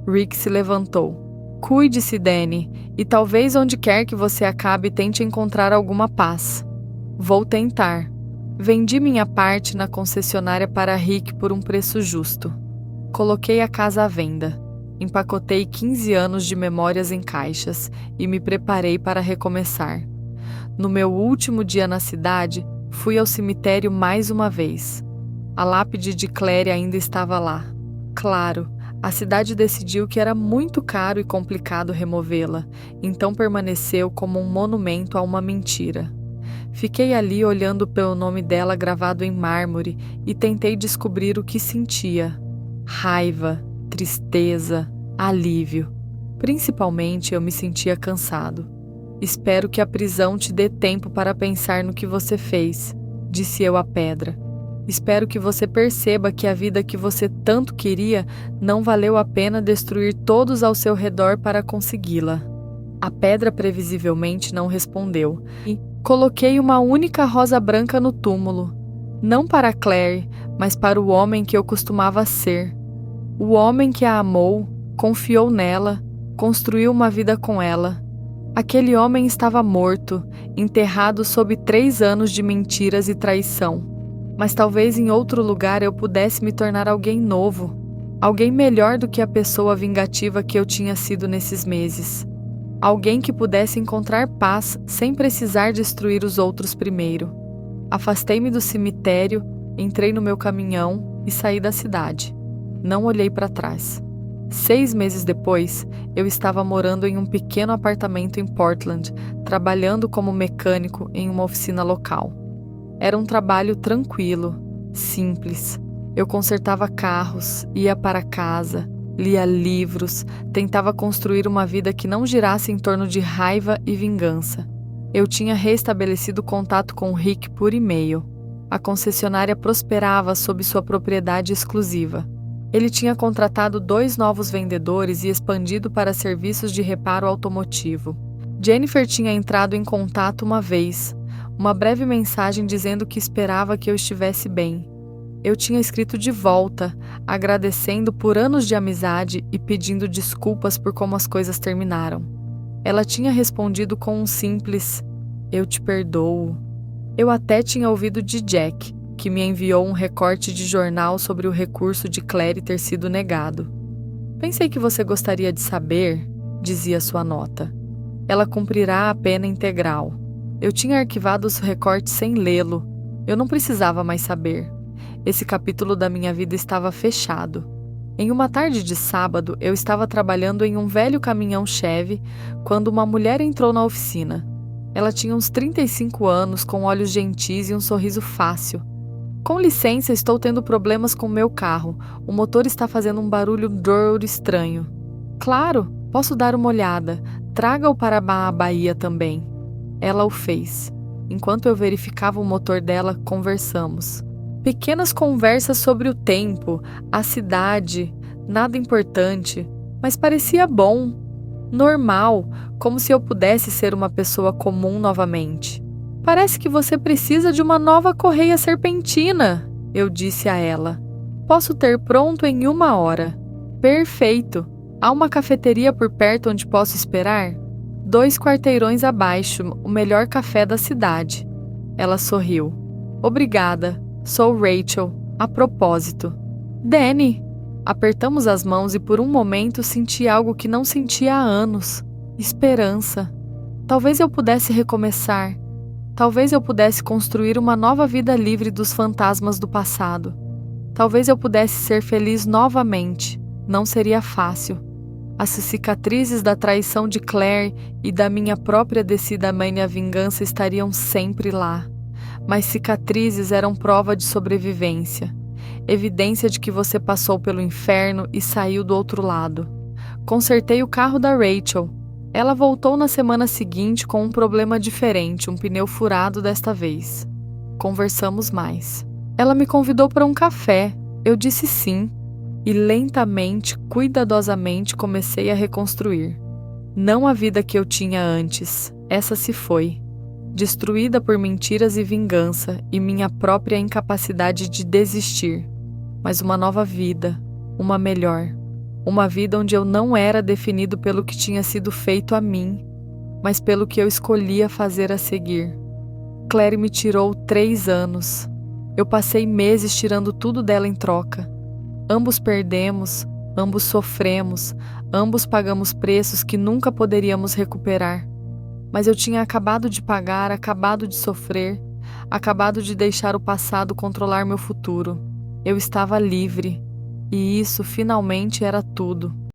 Rick se levantou. Cuide-se, Danny, e talvez onde quer que você acabe tente encontrar alguma paz. Vou tentar. Vendi minha parte na concessionária para Rick por um preço justo. Coloquei a casa à venda. Empacotei 15 anos de memórias em caixas e me preparei para recomeçar. No meu último dia na cidade, fui ao cemitério mais uma vez. A lápide de Claire ainda estava lá. Claro, a cidade decidiu que era muito caro e complicado removê-la, então permaneceu como um monumento a uma mentira. Fiquei ali olhando pelo nome dela gravado em mármore e tentei descobrir o que sentia. Raiva, tristeza, alívio. Principalmente eu me sentia cansado. Espero que a prisão te dê tempo para pensar no que você fez, disse eu à pedra. Espero que você perceba que a vida que você tanto queria não valeu a pena destruir todos ao seu redor para consegui-la. A pedra previsivelmente não respondeu e coloquei uma única rosa branca no túmulo. Não para Claire, mas para o homem que eu costumava ser. O homem que a amou, confiou nela, construiu uma vida com ela. Aquele homem estava morto, enterrado sob 3 anos de mentiras e traição. Mas talvez em outro lugar eu pudesse me tornar alguém novo, alguém melhor do que a pessoa vingativa que eu tinha sido nesses meses. Alguém que pudesse encontrar paz sem precisar destruir os outros primeiro. Afastei-me do cemitério, entrei no meu caminhão e saí da cidade. Não olhei para trás. 6 meses depois, eu estava morando em um pequeno apartamento em Portland, trabalhando como mecânico em uma oficina local. Era um trabalho tranquilo, simples. Eu consertava carros, ia para casa, lia livros, tentava construir uma vida que não girasse em torno de raiva e vingança. Eu tinha restabelecido contato com Rick por e-mail. A concessionária prosperava sob sua propriedade exclusiva. Ele tinha contratado 2 novos vendedores e expandido para serviços de reparo automotivo. Jennifer tinha entrado em contato uma vez, uma breve mensagem dizendo que esperava que eu estivesse bem. Eu tinha escrito de volta, agradecendo por anos de amizade e pedindo desculpas por como as coisas terminaram. Ela tinha respondido com um simples "Eu te perdoo". Eu até tinha ouvido de Jack, que me enviou um recorte de jornal sobre o recurso de Claire ter sido negado. "Pensei que você gostaria de saber", dizia sua nota. "Ela cumprirá a pena integral". Eu tinha arquivado os recortes sem lê-lo. Eu não precisava mais saber. Esse capítulo da minha vida estava fechado. Em uma tarde de sábado, eu estava trabalhando em um velho caminhão Chevy quando uma mulher entrou na oficina. Ela tinha uns 35 anos, com olhos gentis e um sorriso fácil. "Com licença, estou tendo problemas com meu carro. O motor está fazendo um barulho estranho." "Claro, posso dar uma olhada. Traga-o para a Bahia também." Ela o fez. Enquanto eu verificava o motor dela, conversamos. Pequenas conversas sobre o tempo, a cidade, nada importante, mas parecia bom, normal, como se eu pudesse ser uma pessoa comum novamente. "Parece que você precisa de uma nova correia serpentina", eu disse a ela. "Posso ter pronto em 1 hora." "Perfeito. Há uma cafeteria por perto onde posso esperar?" 2 quarteirões abaixo, o melhor café da cidade." Ela sorriu. "Obrigada. Sou Rachel. A propósito." "Danny." Apertamos as mãos e por um momento senti algo que não sentia há anos. Esperança. Talvez eu pudesse recomeçar. Talvez eu pudesse construir uma nova vida livre dos fantasmas do passado. Talvez eu pudesse ser feliz novamente. Não seria fácil. As cicatrizes da traição de Claire e da minha própria descida à vingança estariam sempre lá. Mas cicatrizes eram prova de sobrevivência. Evidência de que você passou pelo inferno e saiu do outro lado. Consertei o carro da Rachel. Ela voltou na semana seguinte com um problema diferente, um pneu furado desta vez. Conversamos mais. Ela me convidou para um café. Eu disse sim. E lentamente, cuidadosamente, comecei a reconstruir. Não a vida que eu tinha antes. Essa se foi. Destruída por mentiras e vingança e minha própria incapacidade de desistir. Mas uma nova vida, uma melhor. Uma vida onde eu não era definido pelo que tinha sido feito a mim, mas pelo que eu escolhia fazer a seguir. Claire me tirou 3 anos. Eu passei meses tirando tudo dela em troca. Ambos perdemos, ambos sofremos, ambos pagamos preços que nunca poderíamos recuperar. Mas eu tinha acabado de pagar, acabado de sofrer, acabado de deixar o passado controlar meu futuro. Eu estava livre, e isso finalmente era tudo.